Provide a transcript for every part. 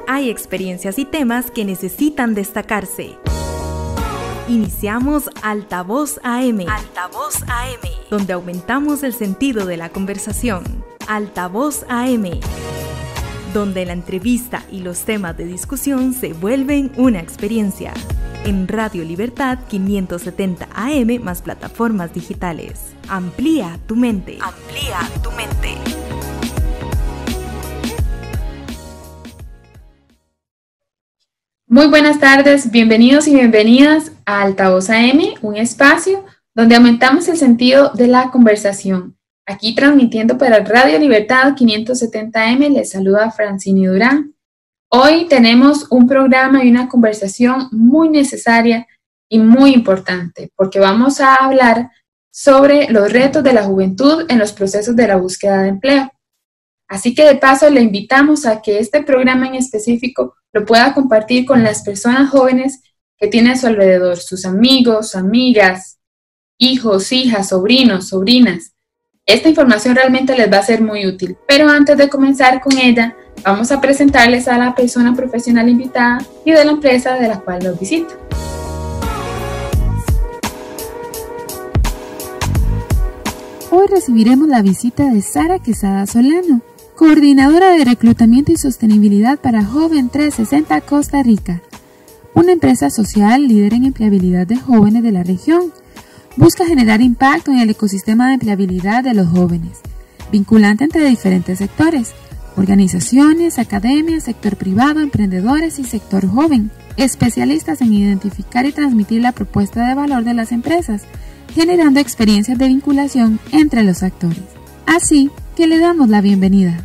Hay experiencias y temas que necesitan destacarse. Iniciamos Altavoz AM. Altavoz AM. Donde aumentamos el sentido de la conversación. Altavoz AM. Donde la entrevista y los temas de discusión se vuelven una experiencia. En Radio Libertad 570 AM más plataformas digitales. Amplía tu mente. Amplía tu mente. Muy buenas tardes, bienvenidos y bienvenidas a Altavoz AM, un espacio donde aumentamos el sentido de la conversación. Aquí transmitiendo para Radio Libertad 570 AM, les saluda Francini Durán. Hoy tenemos un programa y una conversación muy necesaria y muy importante, porque vamos a hablar sobre los retos de la juventud en los procesos de la búsqueda de empleo. Así que de paso le invitamos a que este programa en específico lo pueda compartir con las personas jóvenes que tiene a su alrededor, sus amigos, amigas, hijos, hijas, sobrinos, sobrinas. Esta información realmente les va a ser muy útil, pero antes de comenzar con ella, vamos a presentarles a la persona profesional invitada y de la empresa de la cual nos visita. Hoy recibiremos la visita de Sara Quesada Solano, coordinadora de reclutamiento y sostenibilidad para Joven 360 Costa Rica, una empresa social líder en empleabilidad de jóvenes de la región. Busca generar impacto en el ecosistema de empleabilidad de los jóvenes, vinculante entre diferentes sectores, organizaciones, academias, sector privado, emprendedores y sector joven, especialistas en identificar y transmitir la propuesta de valor de las empresas, generando experiencias de vinculación entre los actores. Así que le damos la bienvenida.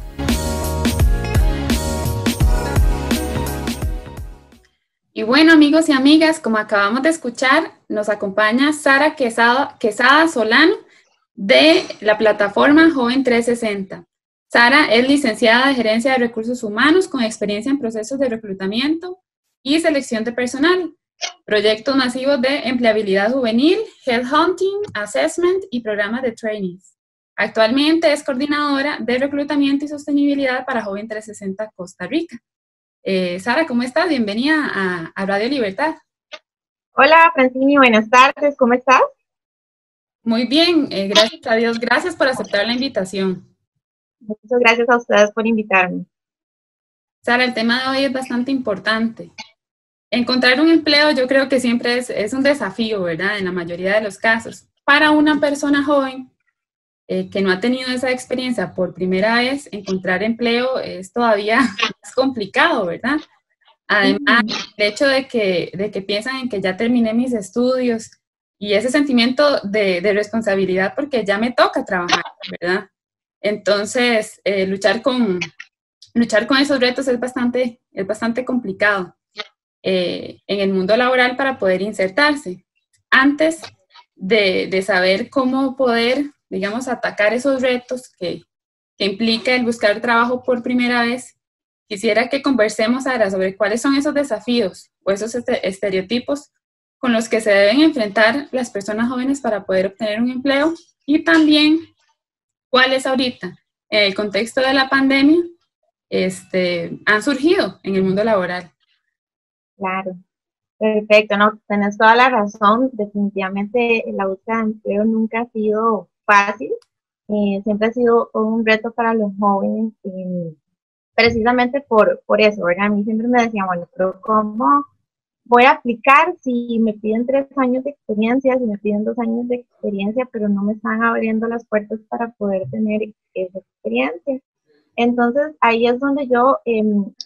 Y bueno, amigos y amigas, como acabamos de escuchar, nos acompaña Sara Quesada Solano de la plataforma Joven 360. Sara es licenciada de Gerencia de Recursos Humanos con experiencia en procesos de reclutamiento y selección de personal, proyectos masivos de empleabilidad juvenil, headhunting, assessment y programas de trainings. Actualmente es coordinadora de reclutamiento y sostenibilidad para Joven 360 Costa Rica. Sara, ¿cómo estás? Bienvenida a Radio Libertad. Hola, Francini, buenas tardes, ¿cómo estás? Muy bien, gracias a Dios. Gracias por aceptar la invitación. Muchas gracias a ustedes por invitarme. Sara, el tema de hoy es bastante importante. Encontrar un empleo yo creo que siempre es un desafío, ¿verdad? En la mayoría de los casos. Para una persona joven que no ha tenido esa experiencia por primera vez, encontrar empleo es todavía más complicado, ¿verdad? Además, el hecho de que piensan en que ya terminé mis estudios y ese sentimiento de responsabilidad porque ya me toca trabajar, ¿verdad? Entonces, luchar con esos retos es bastante complicado en el mundo laboral para poder insertarse. Antes de saber cómo poder, digamos, atacar esos retos que implica el buscar trabajo por primera vez, quisiera que conversemos ahora sobre cuáles son esos desafíos o esos estereotipos con los que se deben enfrentar las personas jóvenes para poder obtener un empleo y también cuáles ahorita, en el contexto de la pandemia, han surgido en el mundo laboral. Claro, perfecto, no, tenés toda la razón. Definitivamente la búsqueda de empleo nunca ha sido fácil, siempre ha sido un reto para los jóvenes, precisamente por eso, ¿verdad? A mí siempre me decían, bueno, pero ¿cómo voy a aplicar si me piden 3 años de experiencia, si me piden 2 años de experiencia, pero no me están abriendo las puertas para poder tener esa experiencia? Entonces, ahí es donde yo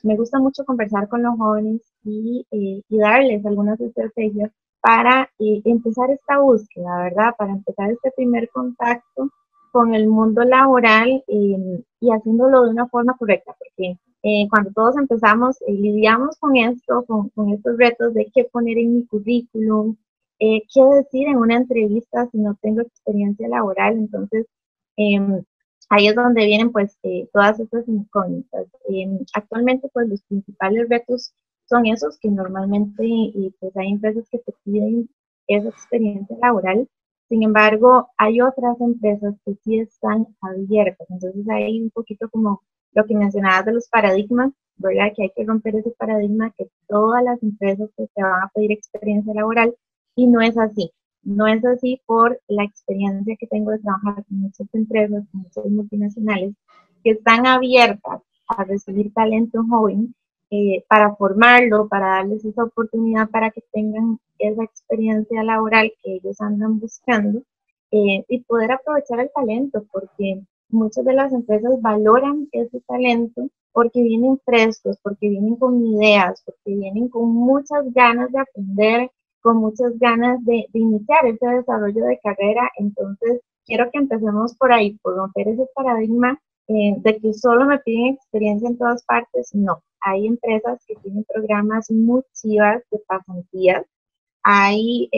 me gusta mucho conversar con los jóvenes y darles algunas estrategias para empezar esta búsqueda, ¿verdad? Para empezar este primer contacto con el mundo laboral y haciéndolo de una forma correcta, porque cuando todos empezamos, lidiamos con esto, con estos retos de qué poner en mi currículum, qué decir en una entrevista si no tengo experiencia laboral. Entonces, ahí es donde vienen pues todas estas incógnitas. Actualmente pues los principales retos son esos que normalmente pues hay empresas que te piden esa experiencia laboral. Sin embargo, hay otras empresas que sí están abiertas. Entonces hay un poquito como lo que mencionabas de los paradigmas. ¿verdad? Que hay que romper ese paradigma que todas las empresas pues, te van a pedir experiencia laboral y no es así. No es así por la experiencia que tengo de trabajar con muchas empresas, con muchas multinacionales, que están abiertas a recibir talento joven para formarlo, para darles esa oportunidad para que tengan esa experiencia laboral que ellos andan buscando y poder aprovechar el talento, porque muchas de las empresas valoran ese talento porque vienen frescos, porque vienen con ideas, porque vienen con muchas ganas de aprender, con muchas ganas de iniciar ese desarrollo de carrera. Entonces, quiero que empecemos por ahí, por romper ese paradigma de que solo me piden experiencia en todas partes. No, hay empresas que tienen programas muy chivas de pasantías, hay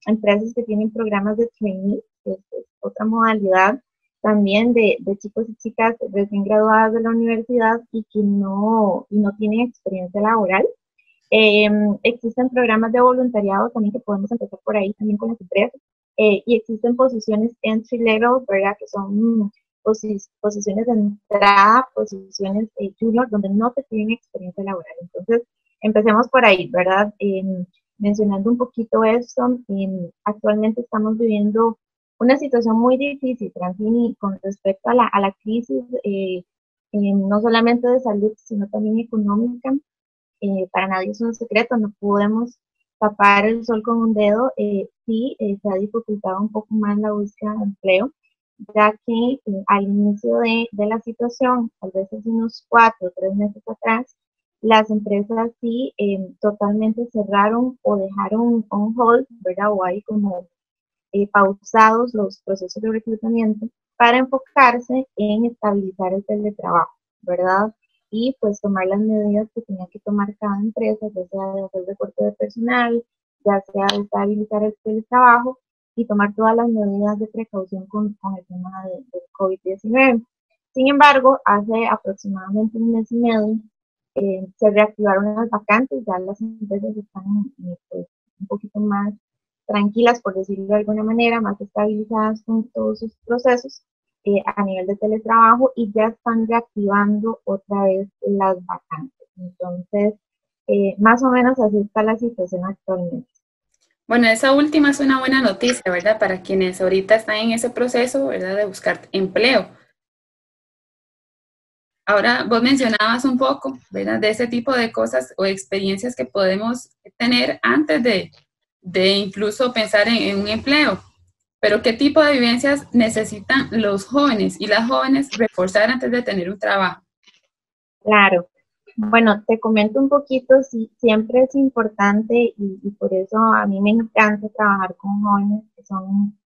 empresas que tienen programas de training, que es otra modalidad también de chicos y chicas recién graduadas de la universidad y que no tienen experiencia laboral. Existen programas de voluntariado también que podemos empezar por ahí también con las empresas y existen posiciones entry level, ¿verdad? Que son posiciones de entrada, posiciones junior, donde no te piden experiencia laboral. Entonces, empecemos por ahí, ¿verdad? Mencionando un poquito esto, actualmente estamos viviendo una situación muy difícil, Francini, con respecto a la crisis, no solamente de salud, sino también económica. Para nadie es un secreto, no podemos tapar el sol con un dedo. Sí, se ha dificultado un poco más la búsqueda de empleo, ya que al inicio de la situación, tal vez hace unos 4 o 3 meses atrás, las empresas sí totalmente cerraron o dejaron on hold, ¿verdad? O ahí como pausados los procesos de reclutamiento para enfocarse en estabilizar el teletrabajo, ¿verdad? Y pues tomar las medidas que tenía que tomar cada empresa, ya sea de hacer recorte de personal, ya sea de estabilizar el teletrabajo y tomar todas las medidas de precaución con el tema del COVID-19. Sin embargo, hace aproximadamente un mes y medio se reactivaron las vacantes, ya las empresas están pues, un poquito más tranquilas, por decirlo de alguna manera, más estabilizadas con todos sus procesos a nivel de teletrabajo y ya están reactivando otra vez las vacantes. Entonces, más o menos así está la situación actualmente. Bueno, esa última es una buena noticia, ¿verdad? Para quienes ahorita están en ese proceso, ¿verdad? De buscar empleo. Ahora, vos mencionabas un poco, ¿verdad? De ese tipo de cosas o experiencias que podemos tener antes de incluso pensar en un empleo. Pero ¿qué tipo de vivencias necesitan los jóvenes y las jóvenes reforzar antes de tener un trabajo? Claro. Bueno, te comento un poquito, sí, siempre es importante y por eso a mí me encanta trabajar con jóvenes que son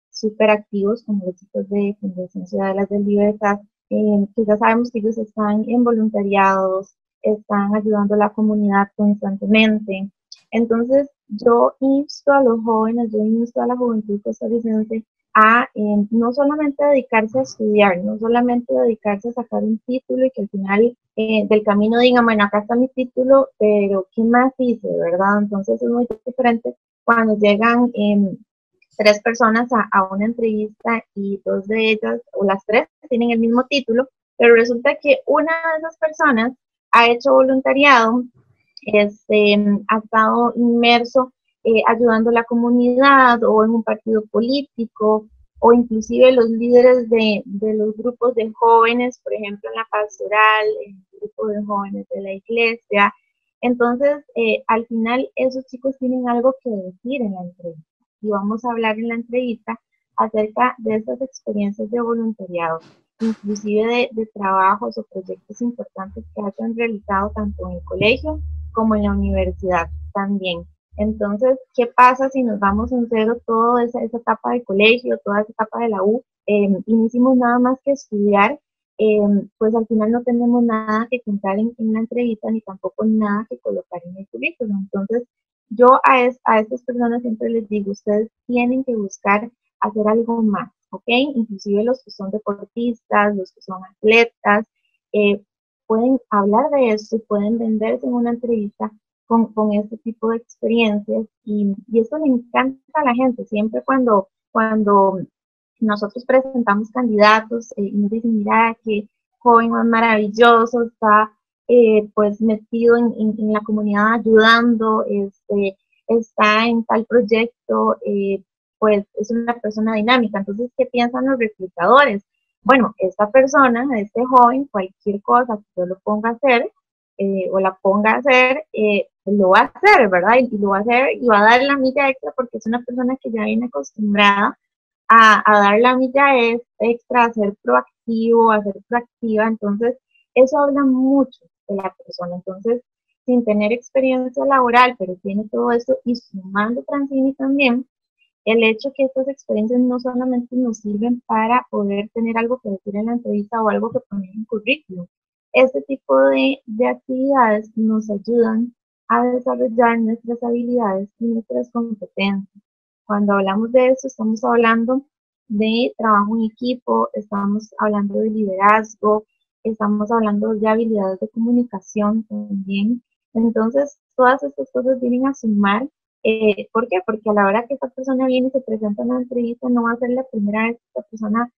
súper activos, como los chicos de Fundación Ciudadelas de Libertad, que ya sabemos que ellos están en voluntariados, están ayudando a la comunidad constantemente. Entonces, yo insto a los jóvenes, yo insto a la juventud costarricense a no solamente dedicarse a estudiar, no solamente dedicarse a sacar un título y que al final del camino digan, bueno, acá está mi título, pero ¿qué más hice, verdad? Entonces es muy diferente cuando llegan 3 personas a una entrevista y 2 de ellas, o las 3, tienen el mismo título, pero resulta que una de esas personas ha hecho voluntariado, ha estado inmerso ayudando a la comunidad o en un partido político o inclusive los líderes de los grupos de jóvenes, por ejemplo en la pastoral, en el grupo de jóvenes de la iglesia. Entonces, al final esos chicos tienen algo que decir en la entrevista y vamos a hablar en la entrevista acerca de estas experiencias de voluntariado, inclusive de trabajos o proyectos importantes que hayan realizado tanto en el colegio como en la universidad también. Entonces, ¿qué pasa si nos vamos en cero toda esa etapa de colegio, toda esa etapa de la U, y no hicimos nada más que estudiar? Pues al final no tenemos nada que contar en la entrevista ni tampoco nada que colocar en el currículum. Entonces, yo a estas personas siempre les digo, ustedes tienen que buscar hacer algo más, ¿ok? Inclusive los que son deportistas, los que son atletas, pueden hablar de esto y pueden venderse en una entrevista con este tipo de experiencias y eso le encanta a la gente. Siempre cuando nosotros presentamos candidatos y nos dicen, mira, qué joven más maravilloso, está pues metido en la comunidad ayudando, está en tal proyecto, pues es una persona dinámica. Entonces, ¿qué piensan los reclutadores? Bueno, esta persona, este joven, cualquier cosa que yo lo ponga a hacer o la ponga a hacer, lo va a hacer, ¿verdad? Y lo va a hacer y va a dar la milla extra porque es una persona que ya viene acostumbrada a dar la milla extra, a ser proactivo, a ser proactiva. Entonces, eso habla mucho de la persona. Entonces, sin tener experiencia laboral, pero tiene todo esto y sumando Francini también, el hecho que estas experiencias no solamente nos sirven para poder tener algo que decir en la entrevista o algo que poner en currículum. Este tipo de actividades nos ayudan a desarrollar nuestras habilidades y nuestras competencias. Cuando hablamos de eso, estamos hablando de trabajo en equipo, estamos hablando de liderazgo, estamos hablando de habilidades de comunicación también. Entonces, todas estas cosas vienen a sumar. ¿Por qué? Porque a la hora que esta persona viene y se presenta en una entrevista, no va a ser la primera vez que esta persona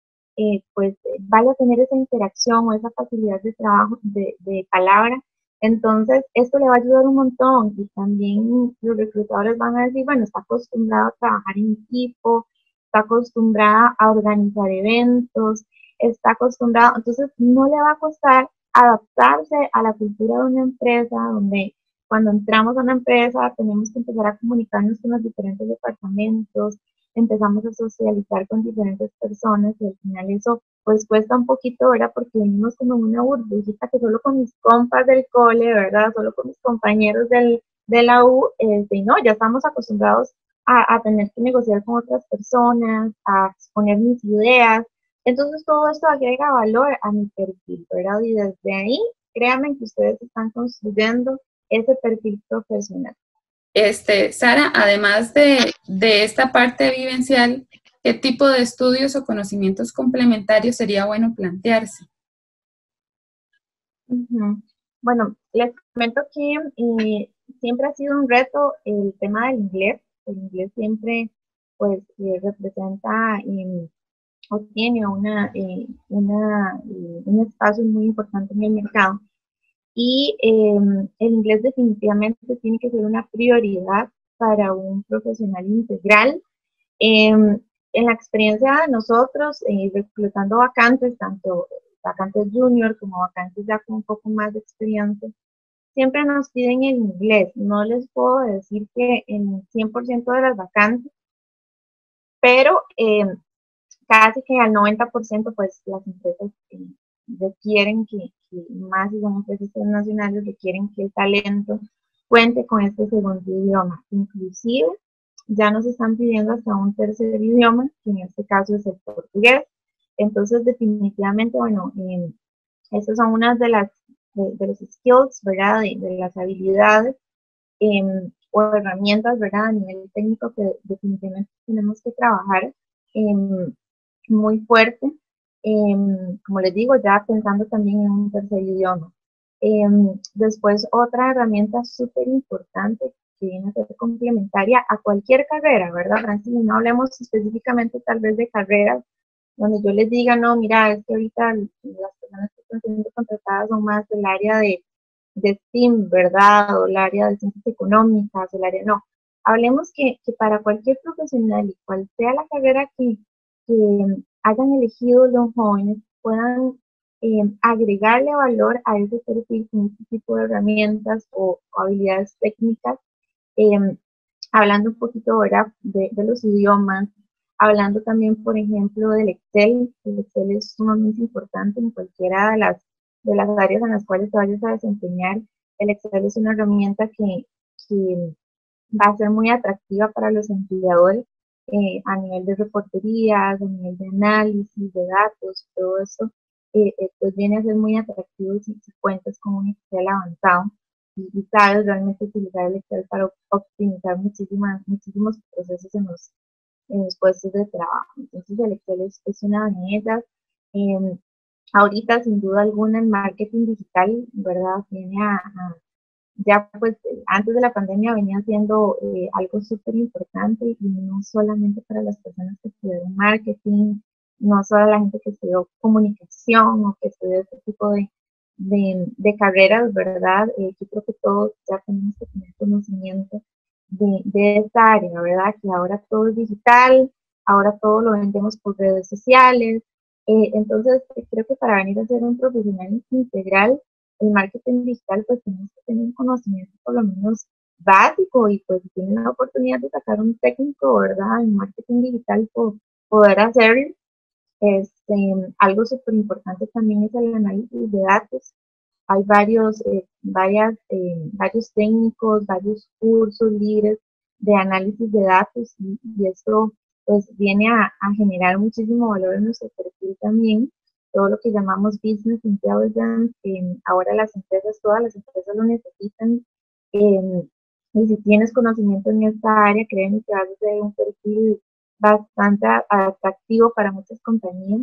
vaya a tener esa interacción o esa facilidad de trabajo, de palabra. Entonces, esto le va a ayudar un montón y también los reclutadores van a decir, bueno, está acostumbrado a trabajar en equipo, está acostumbrada a organizar eventos, está acostumbrado, entonces no le va a costar adaptarse a la cultura de una empresa donde cuando entramos a una empresa tenemos que empezar a comunicarnos con los diferentes departamentos, empezamos a socializar con diferentes personas y al final eso pues cuesta un poquito, ¿verdad? Porque venimos como en una burbujita que solo con mis compas del cole, ¿verdad? Solo con mis compañeros de la U, y no, ya estamos acostumbrados a tener que negociar con otras personas, a exponer mis ideas. Entonces todo esto agrega valor a mi perfil, ¿verdad? Y desde ahí, créanme que ustedes están construyendo ese perfil profesional. Sara, además de esta parte vivencial, ¿qué tipo de estudios o conocimientos complementarios sería bueno plantearse? Bueno, les comento que siempre ha sido un reto el tema del inglés. El inglés siempre pues representa o tiene un espacio muy importante en el mercado. Y el inglés definitivamente tiene que ser una prioridad para un profesional integral. En la experiencia de nosotros, reclutando vacantes, tanto vacantes junior como vacantes ya con un poco más de experiencia, siempre nos piden el inglés. No les puedo decir que en 100% de las vacantes, pero casi que al 90% pues las empresas requieren que más si son empresas internacionales, requieren que el talento cuente con este segundo idioma. Inclusive ya nos están pidiendo hasta un tercer idioma, que en este caso es el portugués. Entonces definitivamente, bueno, estas son unas de los skills, ¿verdad? De las habilidades o herramientas, ¿verdad? A nivel técnico que definitivamente tenemos que trabajar muy fuerte. Como les digo, ya pensando también en un tercer idioma. Después, otra herramienta súper importante que viene a ser complementaria a cualquier carrera, ¿verdad, Francis? No hablemos específicamente tal vez de carreras donde yo les diga, no, mira, es que ahorita las personas que están siendo contratadas son más del área de STEAM, ¿verdad? O el área de ciencias económicas, el área, no. Hablemos que para cualquier profesional y cual sea la carrera que hayan elegido los jóvenes, puedan agregarle valor a ese perfil con este tipo de herramientas o habilidades técnicas, hablando un poquito ahora de los idiomas, hablando también, por ejemplo, del Excel. El Excel es sumamente importante en cualquiera de las áreas en las cuales te vayas a desempeñar. El Excel es una herramienta que va a ser muy atractiva para los empleadores a nivel de reporterías, a nivel de análisis de datos, todo eso, pues viene a ser muy atractivo si cuentas con un Excel avanzado y sabes realmente utilizar el Excel para optimizar muchísimos procesos en los puestos de trabajo. Entonces el Excel es una de ellas. Ahorita, sin duda alguna, el marketing digital, ¿verdad? Viene ya pues antes de la pandemia venía siendo algo súper importante y no solamente para las personas que estudiaron marketing, no solo la gente que estudió comunicación o que estudió este tipo de carreras, ¿verdad? Yo creo que todos ya tenemos que tener conocimiento de esta área, ¿verdad? Que ahora todo es digital, ahora todo lo vendemos por redes sociales. Entonces, creo que para venir a ser un profesional integral, el marketing digital, pues tenemos que tener un conocimiento por lo menos básico y pues si tienen la oportunidad de sacar un técnico, ¿verdad? En marketing digital, poder hacerlo. Algo súper importante también es el análisis de datos. Hay varios técnicos, varios cursos libres de análisis de datos y esto pues viene a generar muchísimo valor en nuestro perfil también. Todo lo que llamamos business intelligence, ahora todas las empresas lo necesitan. Y si tienes conocimiento en esta área, créeme que vas a ser un perfil bastante atractivo para muchas compañías.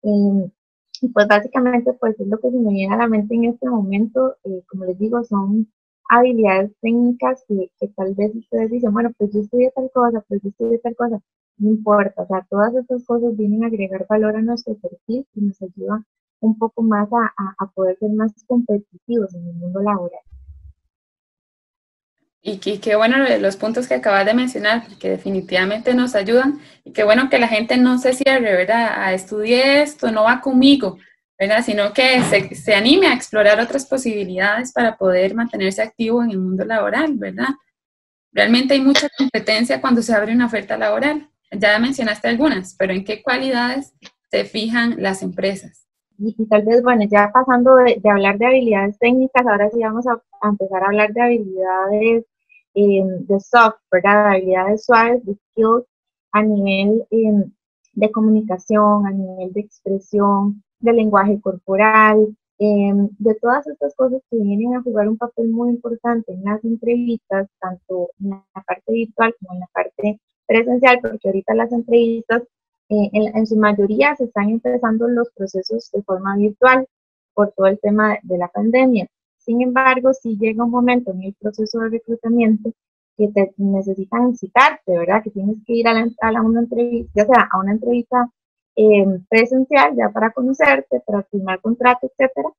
Y pues básicamente pues es lo que se me viene a la mente en este momento. Como les digo, son habilidades técnicas que tal vez ustedes dicen, bueno, pues yo estudié tal cosa, pues yo estudié tal cosa, no importa, o sea, todas estas cosas vienen a agregar valor a nuestro perfil y nos ayuda un poco más a poder ser más competitivos en el mundo laboral. Y qué bueno los puntos que acabas de mencionar, porque definitivamente nos ayudan. Y qué bueno que la gente no se cierre, ¿verdad? A estudiar esto, no va conmigo, ¿verdad? Sino que se anime a explorar otras posibilidades para poder mantenerse activo en el mundo laboral, ¿verdad? Realmente hay mucha competencia cuando se abre una oferta laboral. Ya mencionaste algunas, pero ¿en qué cualidades se fijan las empresas? Y tal vez, bueno, ya pasando de hablar de habilidades técnicas, ahora sí vamos a empezar a hablar de habilidades de soft, ¿verdad? Habilidades suaves, de skills a nivel de comunicación, a nivel de expresión, de lenguaje corporal, de todas estas cosas que vienen a jugar un papel muy importante en las entrevistas, tanto en la parte virtual como en la parte presencial, porque ahorita las entrevistas en su mayoría se están empezando los procesos de forma virtual por todo el tema de la pandemia. Sin embargo, si llega un momento en el proceso de reclutamiento que te necesitan citarte, ¿verdad? Que tienes que ir a una entrevista, ya sea a una entrevista presencial ya para conocerte, para firmar contrato, etcétera,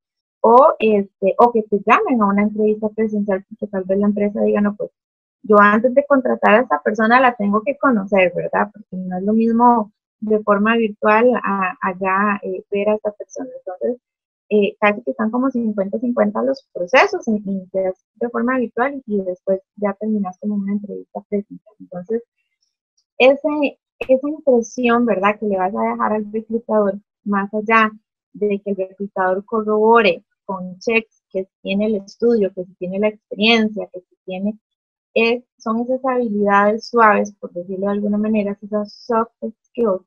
o que te llamen a una entrevista presencial porque tal vez la empresa diga, no, pues yo antes de contratar a esta persona la tengo que conocer, ¿verdad? Porque no es lo mismo de forma virtual allá ver a esta persona. Entonces, casi que están como 50-50 los procesos, inicias de forma virtual y después ya terminas como una entrevista presencial. Entonces, esa impresión, ¿verdad?, que le vas a dejar al reclutador, más allá de que el reclutador corrobore con checks que si tiene el estudio, que si tiene la experiencia, que si tiene, son esas habilidades suaves, por decirlo de alguna manera, esas soft skills,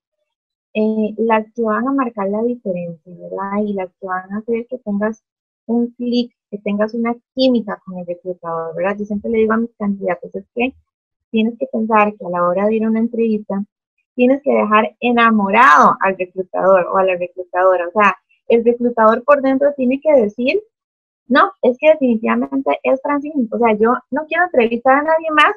las que van a marcar la diferencia, ¿verdad? Y las que van a hacer que tengas un clic, que tengas una química con el reclutador, ¿verdad? Yo siempre le digo a mis candidatos, es que tienes que pensar que a la hora de ir a una entrevista, tienes que dejar enamorado al reclutador o a la reclutadora. O sea, el reclutador por dentro tiene que decir, no, es que definitivamente es Francine. O sea, yo no quiero entrevistar a nadie más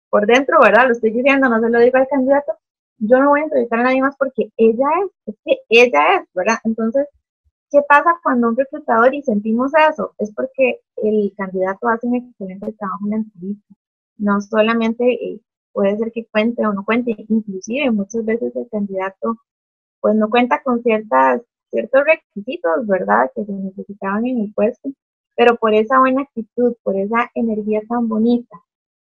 por dentro, ¿verdad? Lo estoy diciendo, no se lo digo al candidato. Yo no voy a entrevistar a nadie más porque ella es que ella es, ¿verdad? Entonces, ¿qué pasa cuando un reclutador y sentimos eso? Es porque el candidato hace un excelente trabajo en la entrevista. No solamente puede ser que cuente o no cuente, inclusive muchas veces el candidato pues no cuenta con ciertos requisitos, ¿verdad?, que se necesitaban en el puesto, pero por esa buena actitud, por esa energía tan bonita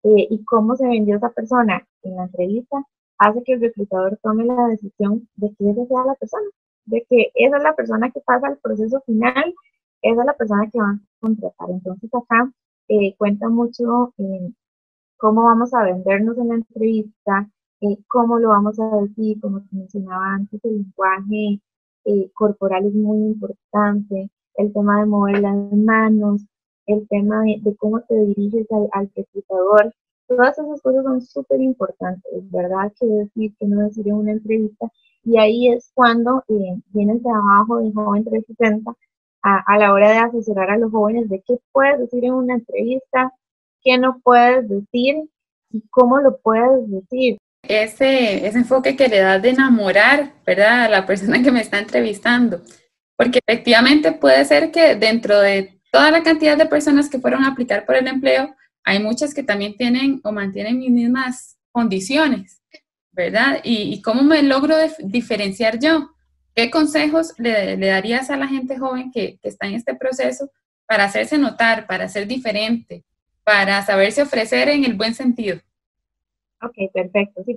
y cómo se vendió esa persona en la entrevista, hace que el reclutador tome la decisión de que esa sea la persona, de que esa es la persona que pasa al proceso final, esa es la persona que van a contratar. Entonces acá cuenta mucho cómo vamos a vendernos en la entrevista, cómo lo vamos a decir, como te mencionaba antes, el lenguaje corporal es muy importante, el tema de mover las manos, el tema de cómo te diriges al reclutador, todas esas cosas son súper importantes, ¿verdad? Que decir, que no decir en una entrevista, y ahí es cuando viene el trabajo de Joven 360 a la hora de asesorar a los jóvenes de qué puedes decir en una entrevista, qué no puedes decir y cómo lo puedes decir. Ese enfoque que le das de enamorar, ¿verdad?, a la persona que me está entrevistando. Porque efectivamente puede ser que dentro de toda la cantidad de personas que fueron a aplicar por el empleo, hay muchas que también tienen o mantienen mis mismas condiciones, ¿verdad? ¿Y cómo me logro diferenciar yo? ¿Qué consejos le darías a la gente joven que está en este proceso para hacerse notar, para ser diferente, para saberse ofrecer en el buen sentido? Ok, perfecto. Sí,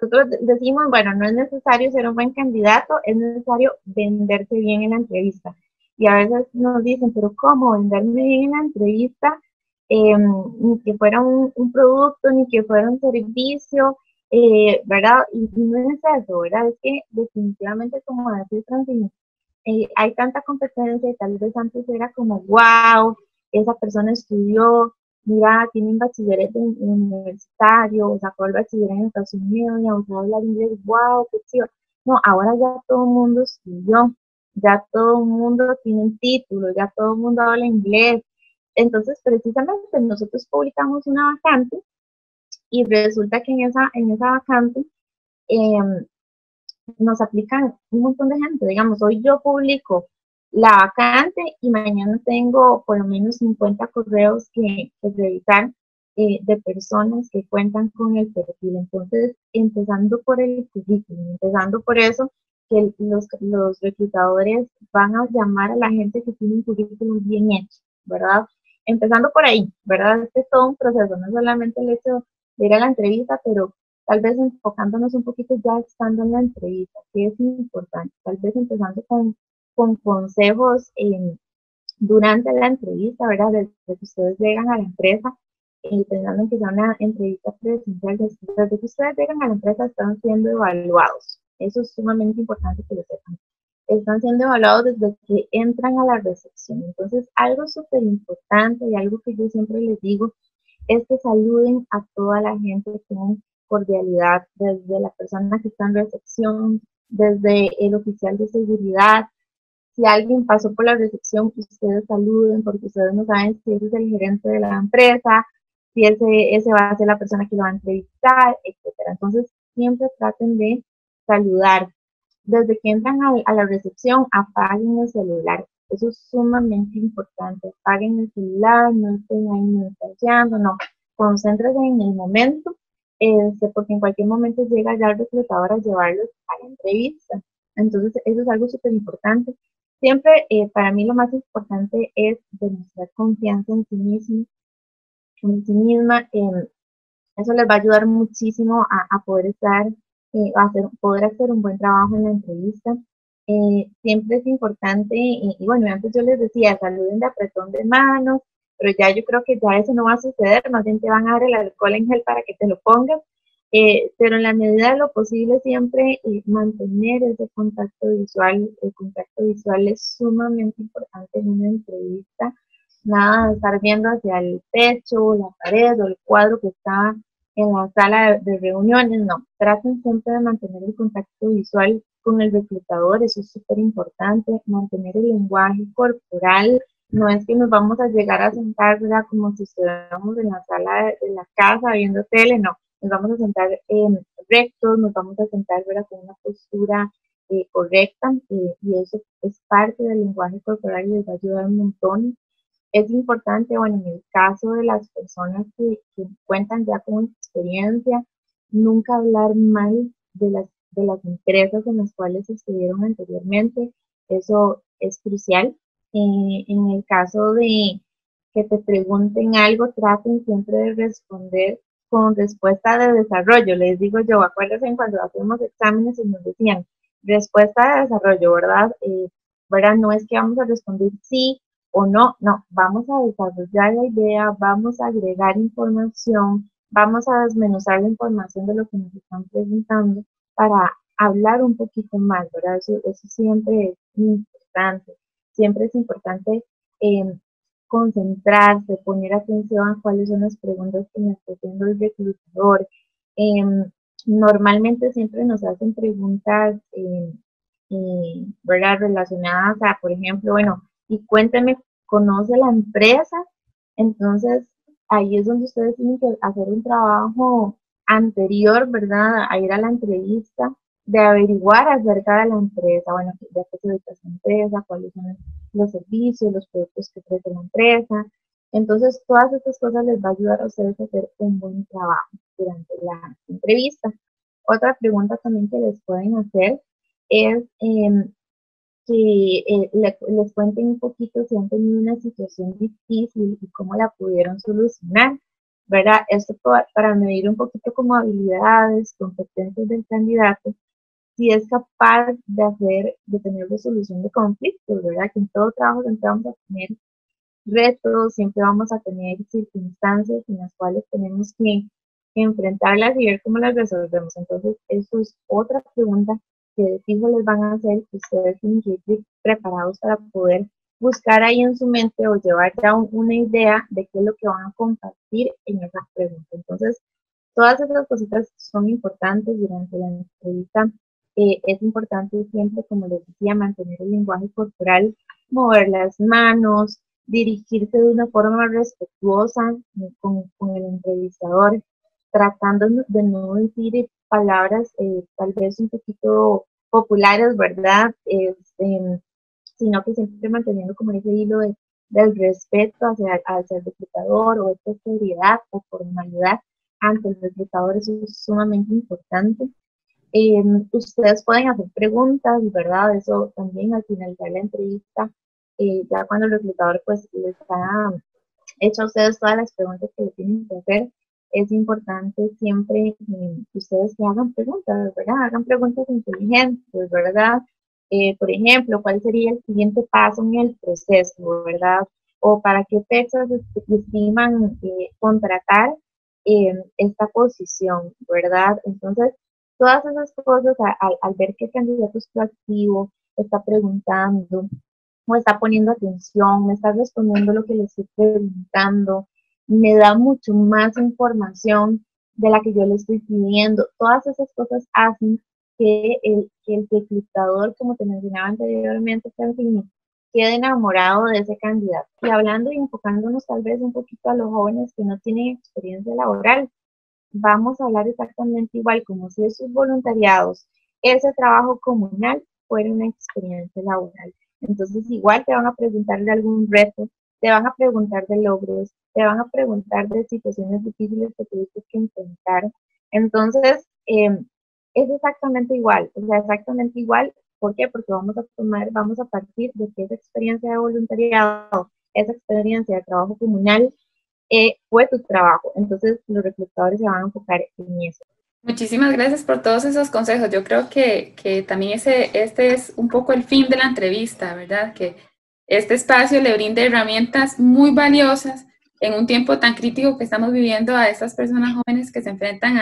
nosotros decimos, bueno, no es necesario ser un buen candidato, es necesario venderse bien en la entrevista. Y a veces nos dicen, pero ¿cómo venderme bien en la entrevista? Ni que fuera un producto, ni que fuera un servicio, ¿verdad? Y no es eso, ¿verdad? Es que definitivamente, como decía Francine, hay tanta competencia y tal vez antes era como, wow, esa persona estudió, mira, tiene un bachillerato universitario, o sacó el bachiller en educación media, o sabe hablar inglés, wow, qué chido. No, ahora ya todo el mundo estudió, ya todo el mundo tiene un título, ya todo el mundo habla inglés. Entonces, precisamente nosotros publicamos una vacante y resulta que en esa vacante nos aplican un montón de gente. Digamos, hoy yo publico la vacante y mañana tengo por lo menos 50 correos que revisar de personas que cuentan con el perfil. Entonces, empezando por el currículum, empezando por eso, que los reclutadores van a llamar a la gente que tiene un currículum bien hecho, ¿verdad? Empezando por ahí, ¿verdad? Este es todo un proceso, no solamente el hecho de ir a la entrevista, pero tal vez enfocándonos un poquito ya estando en la entrevista, que es importante, tal vez empezando con consejos durante la entrevista, ¿verdad? Desde que ustedes llegan a la empresa, pensando en que sea una entrevista presencial, desde que ustedes llegan a la empresa están siendo evaluados. Eso es sumamente importante que lo sepan. Están siendo evaluados desde que entran a la recepción. Entonces, algo súper importante y algo que yo siempre les digo es que saluden a toda la gente con cordialidad, desde la persona que está en recepción, desde el oficial de seguridad. Si alguien pasó por la recepción, ustedes saluden porque ustedes no saben si ese es el gerente de la empresa, si ese va a ser la persona que lo va a entrevistar, etcétera. Entonces, siempre traten de saludar. Desde que entran a la recepción, apaguen el celular. Eso es sumamente importante. Apaguen el celular, no estén ahí mensajeando, no. Concéntrense en el momento, porque en cualquier momento llega ya el reclutador a llevarlos a la entrevista. Entonces, eso es algo súper importante. Siempre, para mí, lo más importante es demostrar confianza en sí mismo, en sí misma. Eso les va a ayudar muchísimo a poder estar, poder hacer un buen trabajo en la entrevista. Siempre es importante, y bueno, antes yo les decía, saluden de apretón de manos, pero ya yo creo que ya eso no va a suceder, más bien te van a dar el alcohol en gel para que te lo pongas, pero en la medida de lo posible siempre mantener ese contacto visual. El contacto visual es sumamente importante en una entrevista. Nada de estar viendo hacia el techo, la pared o el cuadro que está en la sala de reuniones, no. Traten siempre de mantener el contacto visual con el reclutador, eso es súper importante, mantener el lenguaje corporal. No es que nos vamos a llegar a sentar, ¿verdad? Como si estuviéramos en la sala de la casa viendo tele, no. Nos vamos a sentar rectos, nos vamos a sentar, ¿verdad? Con una postura correcta, y eso es parte del lenguaje corporal y les va a ayudar un montón. Es importante, bueno, en el caso de las personas que cuentan ya con experiencia, nunca hablar mal de las empresas en las cuales estuvieron anteriormente. Eso es crucial. En el caso de que te pregunten algo, traten siempre de responder con respuesta de desarrollo. Les digo yo, acuérdense cuando hacemos exámenes y nos decían respuesta de desarrollo, ¿verdad? ¿Verdad? No es que vamos a responder sí o no, no, vamos a desarrollar la idea, vamos a agregar información, vamos a desmenuzar la información de lo que nos están preguntando para hablar un poquito más, ¿verdad? Eso siempre es importante. Siempre es importante concentrarse, poner atención a cuáles son las preguntas que me está haciendo el reclutador. Normalmente siempre nos hacen preguntas, ¿verdad? Relacionadas a, por ejemplo, bueno, y cuéntame, ¿conoce la empresa? Entonces, ahí es donde ustedes tienen que hacer un trabajo anterior, ¿verdad? A ir a la entrevista, de averiguar acerca de la empresa, bueno, de qué se dedica esa empresa, cuáles son los servicios, los productos que ofrece la empresa. Entonces, todas estas cosas les va a ayudar a ustedes a hacer un buen trabajo durante la entrevista. Otra pregunta también que les pueden hacer es que les cuenten un poquito si han tenido una situación difícil y cómo la pudieron solucionar, ¿verdad? Esto para medir un poquito como habilidades, competencias del candidato, si es capaz de tener resolución de conflictos, ¿verdad? Que en todo trabajo siempre vamos a tener retos, siempre vamos a tener circunstancias en las cuales tenemos que enfrentarlas y ver cómo las resolvemos. Entonces, eso es otra pregunta que de fijo les van a hacer, que ustedes tienen que ir preparados para poder buscar ahí en su mente o llevar ya una idea de qué es lo que van a compartir en esa pregunta. Entonces, todas esas cositas son importantes durante la entrevista. Es importante siempre, como les decía, mantener el lenguaje corporal, mover las manos, dirigirse de una forma respetuosa con el entrevistador, tratando de no decir palabras tal vez un poquito populares, ¿verdad? Sino que siempre manteniendo como ese hilo del respeto hacia el reclutador o esta seriedad o formalidad ante el reclutador, eso es sumamente importante. Ustedes pueden hacer preguntas, ¿verdad? Eso también al finalizar la entrevista, ya cuando el reclutador pues les ha hecho a ustedes todas las preguntas que le tienen que hacer, es importante siempre que ustedes que hagan preguntas, ¿verdad? Hagan preguntas inteligentes, ¿verdad? Por ejemplo, ¿cuál sería el siguiente paso en el proceso, ¿verdad? O para qué fechas estiman contratar esta posición, ¿verdad? Entonces, todas esas cosas, al ver que el candidato es proactivo, está preguntando, o está poniendo atención, me está respondiendo lo que le estoy preguntando, me da mucho más información de la que yo le estoy pidiendo. Todas esas cosas hacen que el reclutador, como te mencionaba anteriormente, quede enamorado de ese candidato. Y hablando y enfocándonos tal vez un poquito a los jóvenes que no tienen experiencia laboral, vamos a hablar exactamente igual como si esos voluntariados, ese trabajo comunal fuera una experiencia laboral. Entonces igual te van a preguntar de algún reto, te van a preguntar de logros, te van a preguntar de situaciones difíciles que tuviste que enfrentar. Entonces, es exactamente igual, o sea, exactamente igual. ¿Por qué? Porque vamos a partir de que esa experiencia de voluntariado, esa experiencia de trabajo comunal, fue tu trabajo. Entonces, los reclutadores se van a enfocar en eso. Muchísimas gracias por todos esos consejos. Yo creo que también este es un poco el fin de la entrevista, ¿verdad? Que este espacio le brinde herramientas muy valiosas en un tiempo tan crítico que estamos viviendo a estas personas jóvenes que se enfrentan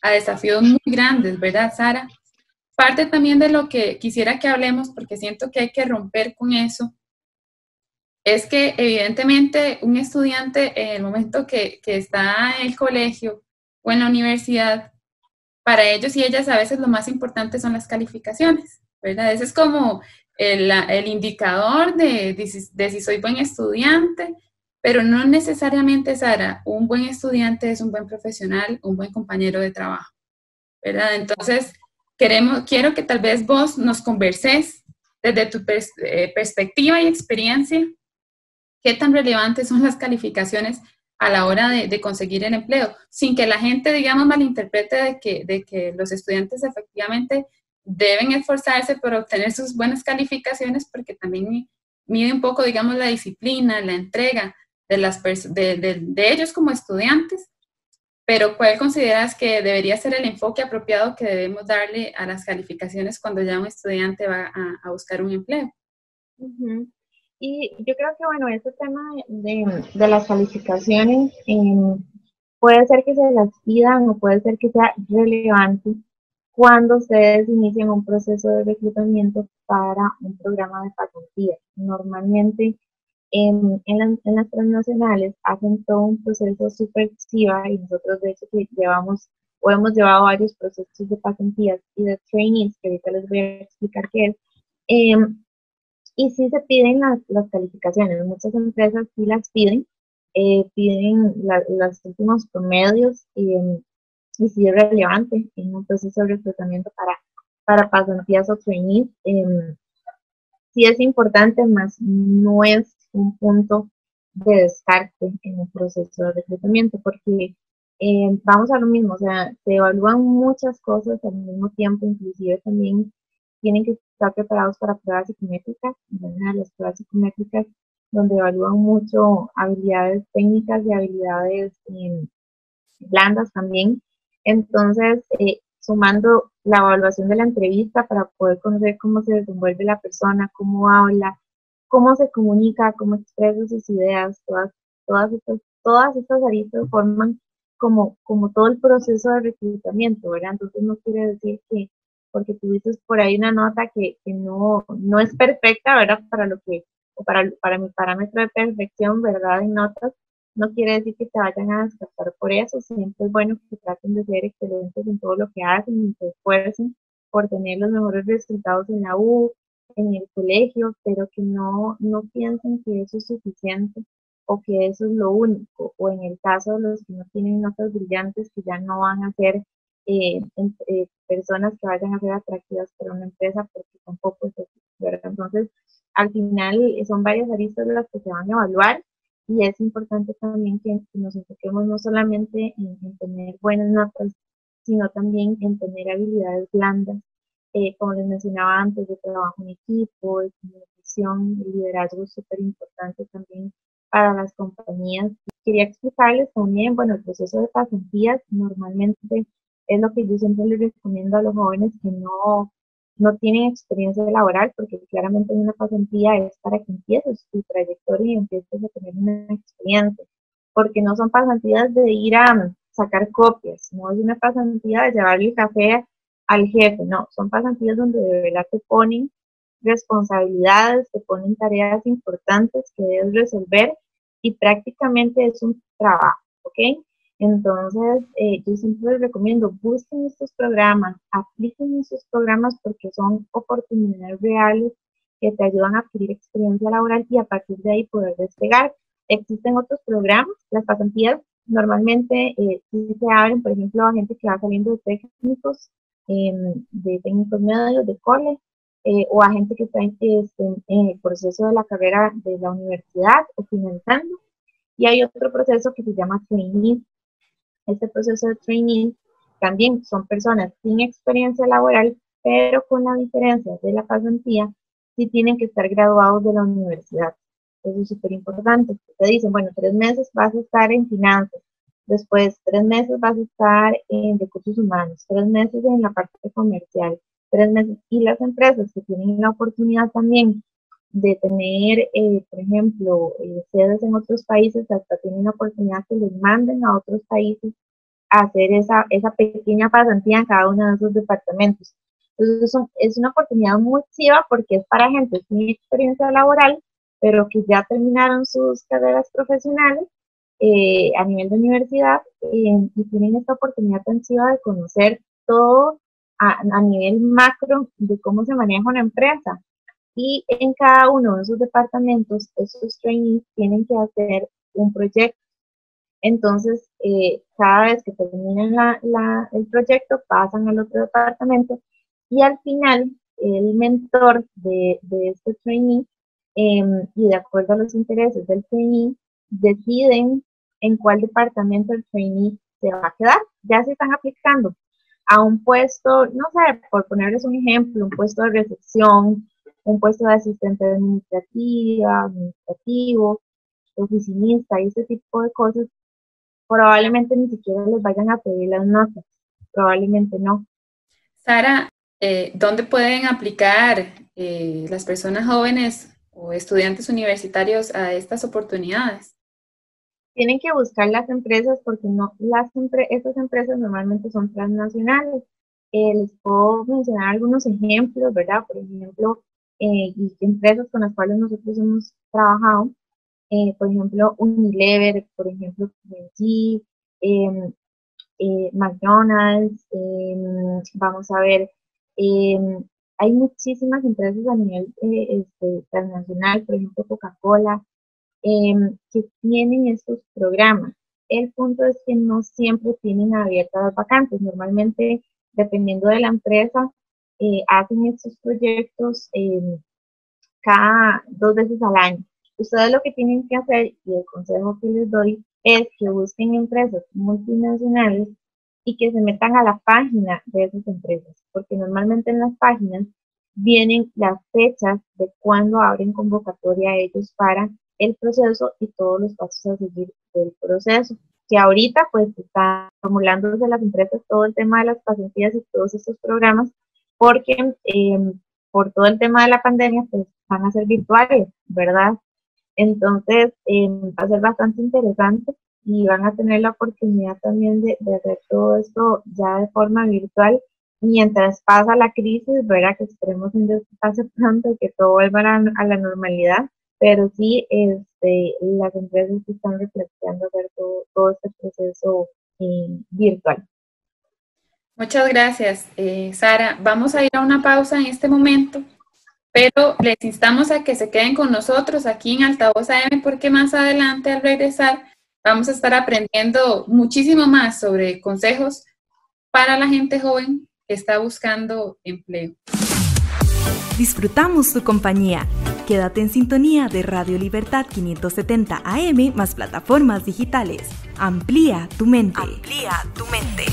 a desafíos muy grandes, ¿verdad, Sara? Parte también de lo que quisiera que hablemos, porque siento que hay que romper con eso, es que evidentemente un estudiante en el momento que está en el colegio o en la universidad, para ellos y ellas a veces lo más importante son las calificaciones, ¿verdad? Ese es como el indicador de si soy buen estudiante, pero no necesariamente, Sara, un buen estudiante es un buen profesional, un buen compañero de trabajo, ¿verdad? Entonces, quiero que tal vez vos nos converses desde tu perspectiva y experiencia, qué tan relevantes son las calificaciones a la hora de conseguir el empleo, sin que la gente, digamos, malinterprete de que los estudiantes efectivamente deben esforzarse por obtener sus buenas calificaciones, porque también mide un poco, digamos, la disciplina, la entrega de ellos como estudiantes, pero ¿cuál consideras que debería ser el enfoque apropiado que debemos darle a las calificaciones cuando ya un estudiante va a buscar un empleo? Uh-huh. Y yo creo que, bueno, este tema de las calificaciones puede ser que se las pidan o puede ser que sea relevante cuando ustedes inician un proceso de reclutamiento para un programa de pasantía. Normalmente en las transnacionales hacen todo un proceso súper chiva y nosotros de hecho que llevamos o hemos llevado varios procesos de pasantías y de trainees, que ahorita les voy a explicar qué es. Y sí se piden las calificaciones, muchas empresas sí las piden, piden los últimos promedios y sí es relevante en un proceso de reclutamiento para pasantías o trainees. Sí es importante, más no es un punto de descarte en el proceso de reclutamiento, porque vamos a lo mismo, o sea, se evalúan muchas cosas al mismo tiempo, inclusive también tienen que estar preparados para pruebas psicométricas, una de las pruebas psicométricas donde evalúan mucho habilidades técnicas y habilidades blandas también. Entonces, sumando la evaluación de la entrevista para poder conocer cómo se desenvuelve la persona, cómo habla, cómo se comunica, cómo expresa sus ideas, todas estas aristas forman como todo el proceso de reclutamiento, ¿verdad? Entonces no quiere decir que porque tuviste por ahí una nota que no es perfecta, ¿verdad? Para lo que, o para mi parámetro de perfección, ¿verdad? En notas, no quiere decir que te vayan a descartar por eso. Siempre es bueno que traten de ser excelentes en todo lo que hacen y se esfuercen por tener los mejores resultados en la U, en el colegio, pero que no piensen que eso es suficiente o que eso es lo único, o en el caso de los que no tienen notas brillantes, que ya no van a ser personas que vayan a ser atractivas para una empresa, porque tampoco es así, ¿verdad? Entonces, al final son varias aristas las que se van a evaluar y es importante también que nos enfoquemos no solamente en tener buenas notas, sino también en tener habilidades blandas, como les mencionaba antes, de trabajo en equipo, de comunicación, el liderazgo es súper importante también para las compañías. Quería explicarles también, bueno, el proceso de pasantías normalmente es lo que yo siempre les recomiendo a los jóvenes que no tienen experiencia laboral, porque claramente una pasantía es para que empieces tu trayectoria y empieces a tener una experiencia, porque no son pasantías de ir a sacar copias, no es una pasantía de llevarle el café al jefe, no, son pasantías donde de verdad te ponen responsabilidades, te ponen tareas importantes que debes resolver y prácticamente es un trabajo, ¿ok? Entonces, yo siempre les recomiendo, busquen estos programas, apliquen estos programas porque son oportunidades reales que te ayudan a adquirir experiencia laboral y a partir de ahí poder despegar. Existen otros programas, las pasantías normalmente sí se abren, por ejemplo, a gente que va saliendo de técnicos medios, de cole, o a gente que está en el proceso de la carrera de la universidad o finalizando. Y hay otro proceso que se llama trainee. Este proceso de trainee también son personas sin experiencia laboral, pero con la diferencia de la pasantía, sí tienen que estar graduados de la universidad. Eso es súper importante. Te dicen, bueno, 3 meses vas a estar en finanzas, después 3 meses vas a estar en recursos humanos, 3 meses en la parte comercial, 3 meses. Y las empresas que tienen la oportunidad también de tener, por ejemplo, sedes en otros países, hasta tienen la oportunidad que les manden a otros países a hacer esa pequeña pasantía en cada uno de esos departamentos. Entonces, es una oportunidad muy chiva porque es para gente sin experiencia laboral, pero que ya terminaron sus carreras profesionales a nivel de universidad y tienen esta oportunidad tan chiva de conocer todo a nivel macro de cómo se maneja una empresa. Y en cada uno de esos departamentos, esos trainees tienen que hacer un proyecto. Entonces, cada vez que terminan el proyecto, pasan al otro departamento y al final, el mentor de este trainee, y de acuerdo a los intereses del trainee, deciden en cuál departamento el trainee se va a quedar. Ya se están aplicando a un puesto, no sé, por ponerles un ejemplo, un puesto de recepción, un puesto de asistente administrativo, oficinista y ese tipo de cosas, probablemente ni siquiera les vayan a pedir las notas, probablemente no. Sara, ¿dónde pueden aplicar las personas jóvenes o estudiantes universitarios a estas oportunidades? Tienen que buscar las empresas porque estas empresas normalmente son transnacionales. Les puedo mencionar algunos ejemplos, ¿verdad? Por ejemplo, y empresas con las cuales nosotros hemos trabajado, por ejemplo, Unilever, por ejemplo, P&G, McDonald's, vamos a ver, hay muchísimas empresas a nivel transnacional, por ejemplo, Coca-Cola, que tienen estos programas. El punto es que no siempre tienen abiertas las vacantes. Normalmente, dependiendo de la empresa, hacen estos proyectos cada 2 veces al año. Ustedes lo que tienen que hacer, y el consejo que les doy, es que busquen empresas multinacionales y que se metan a la página de esas empresas, porque normalmente en las páginas vienen las fechas de cuándo abren convocatoria a ellos para el proceso y todos los pasos a seguir del proceso. Que ahorita pues están formulándose las empresas todo el tema de las pasantías y todos estos programas, porque por todo el tema de la pandemia pues van a ser virtuales, ¿verdad? Entonces va a ser bastante interesante y van a tener la oportunidad también de hacer todo esto ya de forma virtual mientras pasa la crisis, ¿verdad? Que esperemos que pase pronto y que todo vuelva a la normalidad, pero sí las empresas están reflexionando hacer todo este proceso virtual. Muchas gracias, Sara. Vamos a ir a una pausa en este momento, pero les instamos a que se queden con nosotros aquí en Altavoz AM porque más adelante al regresar vamos a estar aprendiendo muchísimo más sobre consejos para la gente joven que está buscando empleo. Disfrutamos tu compañía. Quédate en sintonía de Radio Libertad 570 AM más plataformas digitales. Amplía tu mente. Amplía tu mente.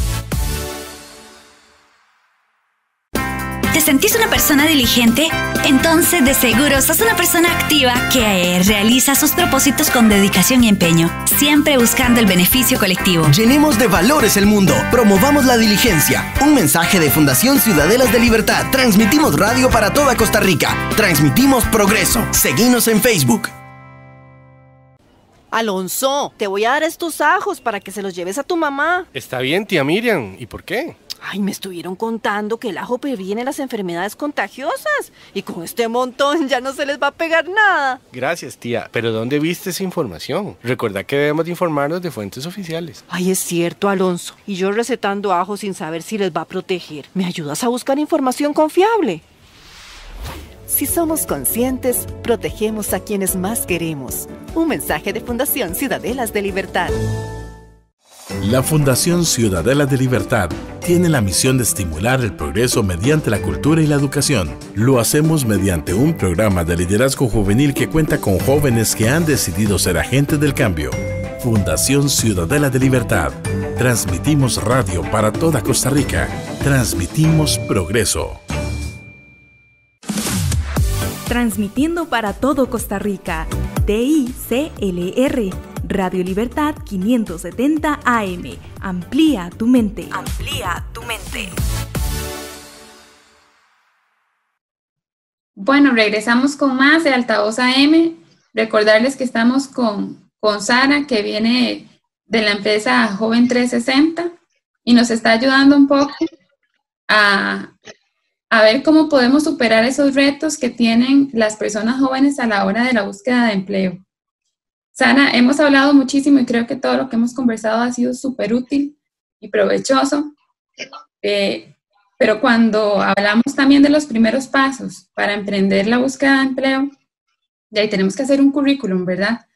¿Te sentís una persona diligente? Entonces, de seguro, sos una persona activa que realiza sus propósitos con dedicación y empeño, siempre buscando el beneficio colectivo. Llenemos de valores el mundo. Promovamos la diligencia. Un mensaje de Fundación Ciudadelas de Libertad. Transmitimos radio para toda Costa Rica. Transmitimos progreso. Seguinos en Facebook. Alonso, te voy a dar estos ajos para que se los lleves a tu mamá. Está bien, tía Miriam. ¿Y por qué? Ay, me estuvieron contando que el ajo previene las enfermedades contagiosas. Y con este montón ya no se les va a pegar nada. Gracias, tía. ¿Pero dónde viste esa información? Recuerda que debemos de informarnos de fuentes oficiales. Ay, es cierto, Alonso. Y yo recetando ajo sin saber si les va a proteger. ¿Me ayudas a buscar información confiable? Si somos conscientes, protegemos a quienes más queremos. Un mensaje de Fundación Ciudadelas de Libertad. La Fundación Ciudadelas de Libertad tiene la misión de estimular el progreso mediante la cultura y la educación. Lo hacemos mediante un programa de liderazgo juvenil que cuenta con jóvenes que han decidido ser agentes del cambio. Fundación Ciudadelas de Libertad. Transmitimos radio para toda Costa Rica. Transmitimos progreso. Transmitiendo para todo Costa Rica. TICLR. Radio Libertad 570 AM. Amplía tu mente. Amplía tu mente. Bueno, regresamos con más de Altavoz AM. Recordarles que estamos con Sara, que viene de la empresa Joven 360 y nos está ayudando un poco a ver cómo podemos superar esos retos que tienen las personas jóvenes a la hora de la búsqueda de empleo. Sara, hemos hablado muchísimo y creo que todo lo que hemos conversado ha sido súper útil y provechoso, pero cuando hablamos también de los primeros pasos para emprender la búsqueda de empleo, de ahí tenemos que hacer un currículum, ¿verdad?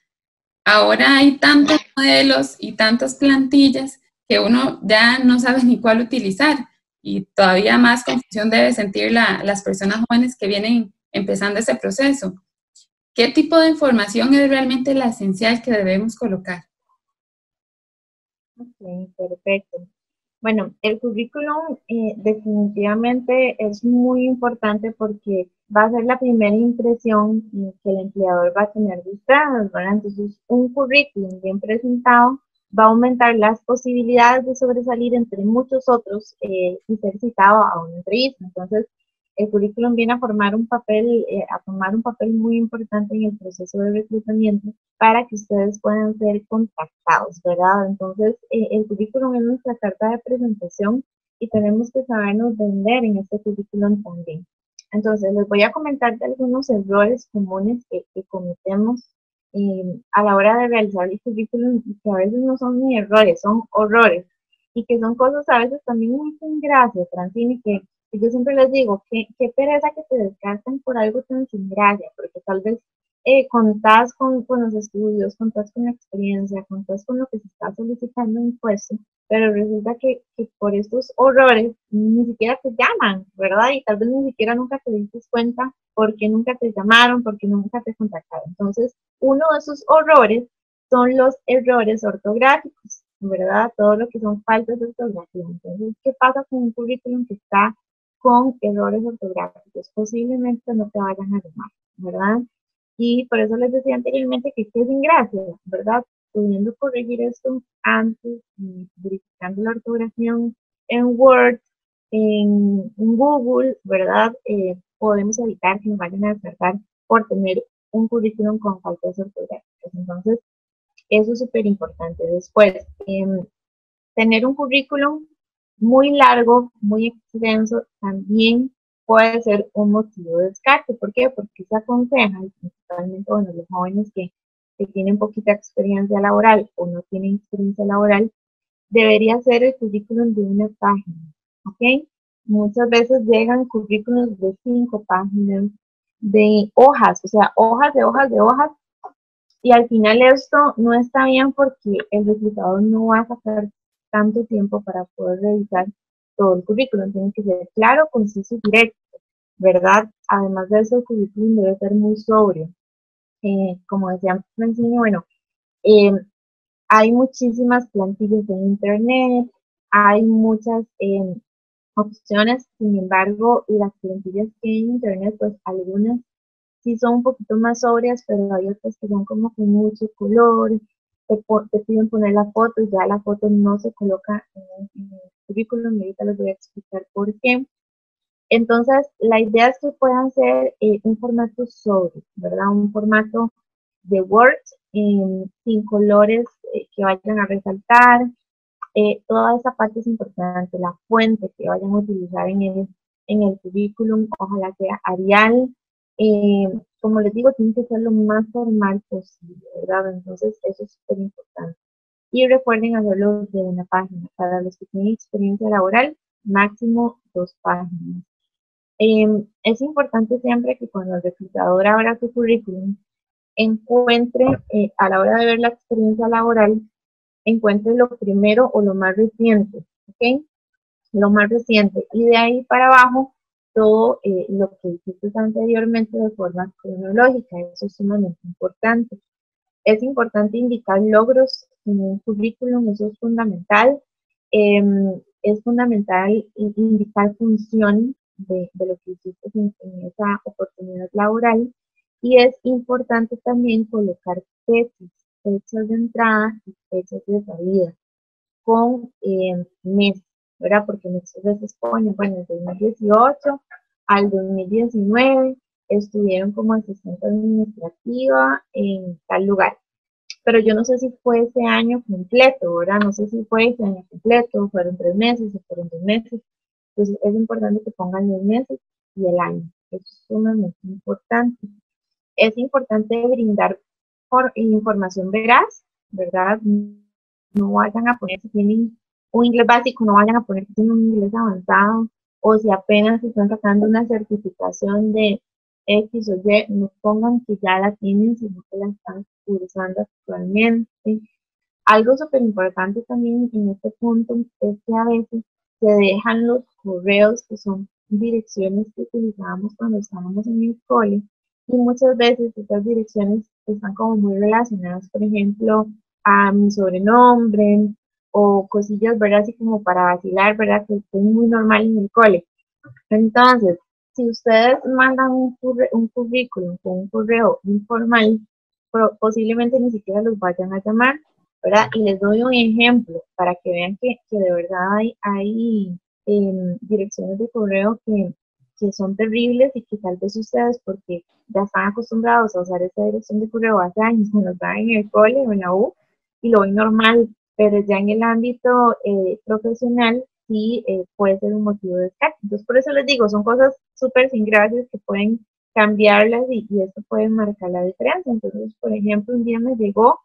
Ahora hay tantos modelos y tantas plantillas que uno ya no sabe ni cuál utilizar y todavía más confusión debe sentir las personas jóvenes que vienen empezando ese proceso. ¿Qué tipo de información es realmente la esencial que debemos colocar? Ok, perfecto. Bueno, el currículum definitivamente es muy importante porque va a ser la primera impresión que el empleador va a tener de ustedes, ¿verdad? Entonces, un currículum bien presentado va a aumentar las posibilidades de sobresalir entre muchos otros y ser citado a una entrevista. Entonces, el currículum viene a tomar un papel muy importante en el proceso de reclutamiento para que ustedes puedan ser contactados, ¿verdad? Entonces, el currículum es nuestra carta de presentación y tenemos que sabernos vender en este currículum también. Entonces, les voy a comentar de algunos errores comunes que cometemos a la hora de realizar el currículum y que a veces no son ni errores, son horrores y que son cosas a veces también muy sin gracia, Francine, que yo siempre les digo, qué pereza que te descarten por algo tan sin gracia, porque tal vez contás con los estudios, contás con la experiencia, contás con lo que se está solicitando en un puesto, pero resulta que por estos horrores ni siquiera te llaman, ¿verdad? Y tal vez ni siquiera nunca te diste cuenta porque nunca te llamaron, porque nunca te contactaron. Entonces, uno de esos horrores son los errores ortográficos, ¿verdad? Todo lo que son faltas de ortografía. Entonces, ¿qué pasa con un currículum que está con errores ortográficos? Posiblemente no te vayan a llamar, ¿verdad? Y por eso les decía anteriormente que es sin gracia, ¿verdad? Pudiendo corregir esto antes, verificando la ortografía en Word, en Google, ¿verdad? Podemos evitar que nos vayan a descartar por tener un currículum con faltas ortográficas. Entonces, eso es súper importante. Después, tener un currículum muy largo, muy extenso, también puede ser un motivo de descarte. ¿Por qué? Porque se aconseja, y principalmente bueno, los jóvenes que tienen poquita experiencia laboral o no tienen experiencia laboral, debería ser el currículum de una página, ¿ok? Muchas veces llegan currículums de 5 páginas, de hojas, o sea, hojas de hojas de hojas, y al final esto no está bien porque el reclutador no va a sacar tanto tiempo para poder revisar todo el currículum. Tiene que ser claro, conciso y directo, ¿verdad? Además de eso, el currículum debe ser muy sobrio. Como decía Francine, bueno, hay muchísimas plantillas en internet, hay muchas opciones, sin embargo, las plantillas que hay en internet, pues algunas sí son un poquito más sobrias, pero hay otras que son como con mucho color, te piden poner la foto y ya la foto no se coloca en el currículum, y ahorita les voy a explicar por qué. Entonces, la idea es que puedan ser un formato sobrio, ¿verdad? Un formato de Word, sin colores que vayan a resaltar. Toda esa parte es importante, la fuente que vayan a utilizar en el currículum, ojalá sea Arial. Como les digo, tiene que ser lo más formal posible, ¿verdad? Entonces, eso es súper importante. Y recuerden hacerlo de una página. Para los que tienen experiencia laboral, máximo 2 páginas. Es importante siempre que cuando el reclutador abra su currículum, encuentre, a la hora de ver la experiencia laboral, encuentre lo primero o lo más reciente, ¿ok? Lo más reciente. Y de ahí para abajo, todo lo que hiciste anteriormente de forma cronológica. Eso es sumamente importante. Es importante indicar logros en un currículum, eso es fundamental. Es fundamental indicar funciones de lo que hiciste en esa oportunidad laboral. Y es importante también colocar fechas de entrada y fechas de salida con meses, ¿verdad? Porque muchas veces ponen, bueno, del 2018 al 2019 estuvieron como asistente administrativa en tal lugar. Pero yo no sé si fue ese año completo, ¿verdad? No sé si fue ese año completo, fueron 3 meses o fueron 2 meses. Entonces es importante que pongan los meses y el año. Eso es sumamente importante. Es importante brindar información veraz, ¿verdad? No vayan a poner si tienen un inglés básico, no vayan a poner si tienen un inglés avanzado, o si apenas están sacando una certificación de X o Y, no pongan que ya la tienen, sino que la están cursando actualmente. Algo súper importante también en este punto es que a veces se dejan los correos, que son direcciones que utilizábamos cuando estábamos en el cole, y muchas veces estas direcciones están como muy relacionadas, por ejemplo, a mi sobrenombre o cosillas, ¿verdad? Así como para vacilar, ¿verdad? Que es muy normal en el cole. Entonces, si ustedes mandan un currículum con un correo informal, posiblemente ni siquiera los vayan a llamar, ¿verdad? Y les doy un ejemplo para que vean que de verdad hay direcciones de correo que son terribles y que tal vez ustedes, porque ya están acostumbrados a usar esta dirección de correo hace años, cuando están en el cole o en la U, y lo ven normal, pero ya en el ámbito profesional sí puede ser un motivo de descarte. Entonces, por eso les digo, son cosas súper sin gracias que pueden cambiarlas y esto puede marcar la diferencia. Entonces, por ejemplo, un día me llegó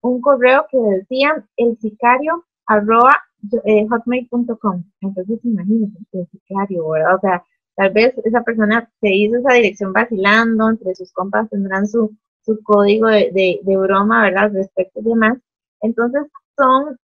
un correo que decía elsicario@hotmail.com. Entonces, imagínense, el sicario, ¿verdad? O sea, tal vez esa persona se hizo esa dirección vacilando, entre sus compas tendrán su su código de broma, ¿verdad? Respecto y demás. Entonces, son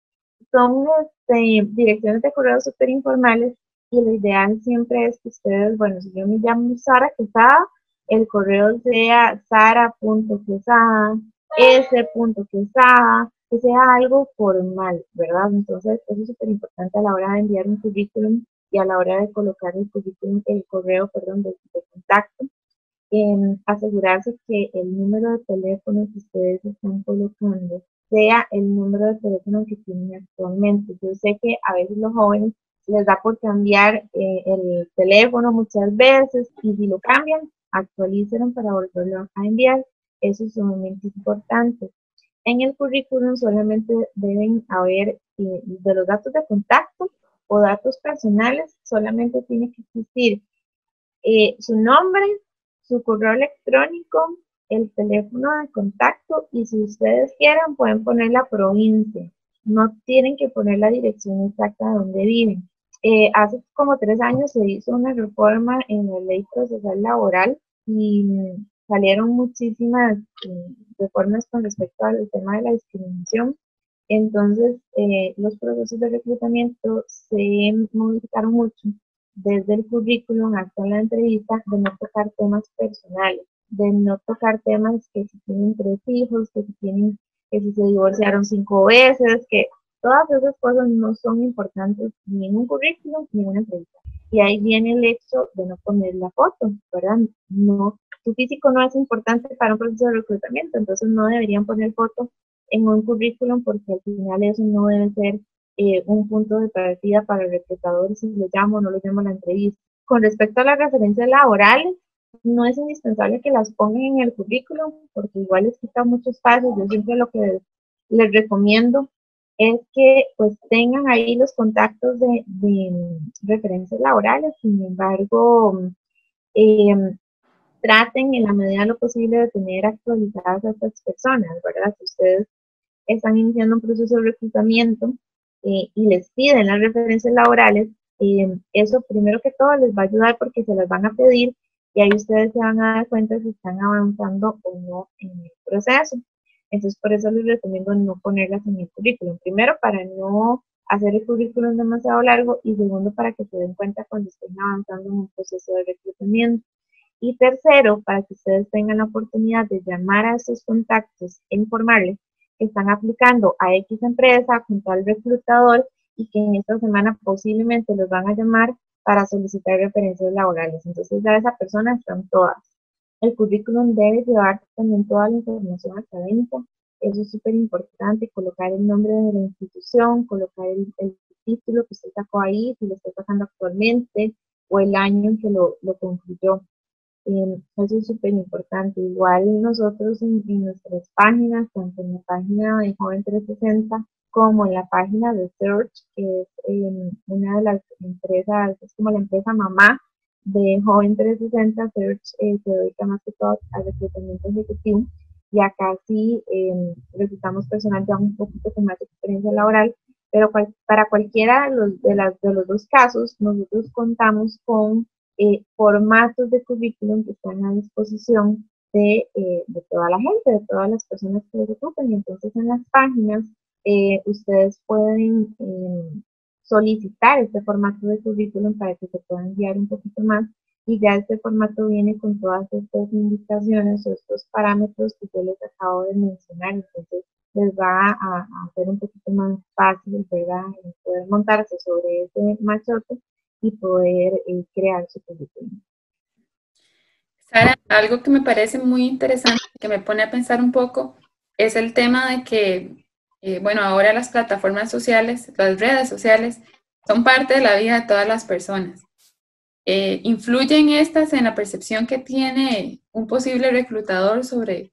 direcciones de correo súper informales y lo ideal siempre es que ustedes, bueno, si yo me llamo Sara Quesada, el correo sea sara.quesada, s.quesada, que sea algo formal, ¿verdad? Entonces, eso es súper importante a la hora de enviar un currículum y a la hora de colocar el currículum, el correo, perdón, de contacto. Asegurarse que el número de teléfono que ustedes están colocando sea el número de teléfono que tienen actualmente. Yo sé que a veces los jóvenes les da por cambiar el teléfono muchas veces y si lo cambian, actualícenlo para volverlo a enviar. Eso es sumamente importante. En el currículum solamente deben haber de los datos de contacto o datos personales, solamente tiene que existir su nombre, su correo electrónico, el teléfono de contacto y si ustedes quieren pueden poner la provincia. No tienen que poner la dirección exacta de donde viven. Hace como 3 años se hizo una reforma en la ley procesal laboral y salieron muchísimas reformas con respecto al tema de la discriminación. Entonces, los procesos de reclutamiento se modificaron mucho desde el currículum hasta la entrevista, de no tocar temas personales, de no tocar temas que si tienen 3 hijos, que si se divorciaron 5 veces, que todas esas cosas no son importantes ni en un currículum ni en una entrevista. Y ahí viene el hecho de no poner la foto, ¿verdad? No, tu físico no es importante para un proceso de reclutamiento, entonces no deberían poner foto en un currículum porque al final eso no debe ser un punto de partida para el reclutador si lo llamo o no lo llamo a la entrevista. Con respecto a las referencias laborales, no es indispensable que las pongan en el currículum porque igual les quita muchos pasos. Yo siempre lo que les recomiendo es que pues tengan ahí los contactos de referencias laborales, sin embargo, traten en la medida de lo posible de tener actualizadas a estas personas, ¿verdad? Si ustedes están iniciando un proceso de reclutamiento y les piden las referencias laborales, eso primero que todo les va a ayudar porque se las van a pedir y ahí ustedes se van a dar cuenta si están avanzando o no en el proceso. Entonces, por eso les recomiendo no ponerlas en el currículum. Primero, para no hacer el currículum demasiado largo y segundo, para que se den cuenta cuando estén avanzando en un proceso de reclutamiento. Y tercero, para que ustedes tengan la oportunidad de llamar a esos contactos e informarles que están aplicando a X empresa junto al reclutador y que en esta semana posiblemente los van a llamar para solicitar referencias laborales. Entonces ya esa persona están todas. El currículum debe llevar también toda la información académica. Eso es súper importante, colocar el nombre de la institución, colocar el título que usted sacó ahí, si lo está sacando actualmente, o el año en que lo concluyó. Eso es súper importante. Igual nosotros en nuestras páginas, tanto en la página de Joven 360 como en la página de Search, que es una de las empresas, es como la empresa mamá de Joven 360, Search se dedica más que todo al reclutamiento ejecutivo y acá sí reclutamos personal ya un poquito con más experiencia laboral, pero para cualquiera de los dos casos nosotros contamos con formatos de currículum que están a disposición de toda la gente, de todas las personas que les ocupen. Y entonces en las páginas ustedes pueden solicitar este formato de currículum para que se pueda enviar un poquito más y ya este formato viene con todas estas indicaciones o estos parámetros que yo les acabo de mencionar. Entonces les va a hacer un poquito más fácil, ¿verdad?, poder montarse sobre ese machote y poder crear su currículum. Sara, algo que me parece muy interesante, que me pone a pensar un poco, es el tema de que, bueno, ahora las plataformas sociales, las redes sociales, son parte de la vida de todas las personas. ¿Influyen estas en la percepción que tiene un posible reclutador sobre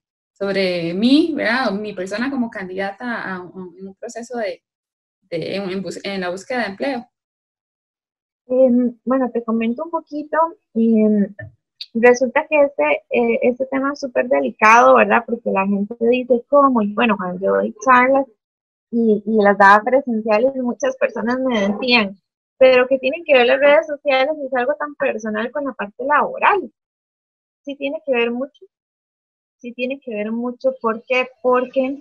mí, ¿verdad? O mi persona como candidata a un proceso en la búsqueda de empleo? Bueno, te comento un poquito. Resulta que este tema es súper delicado, ¿verdad? Porque la gente dice cómo, y bueno, cuando yo doy charlas y las daba presenciales, muchas personas me decían, pero ¿qué tienen que ver las redes sociales y es algo tan personal con la parte laboral? Sí tiene que ver mucho, sí tiene que ver mucho. ¿Por qué? Porque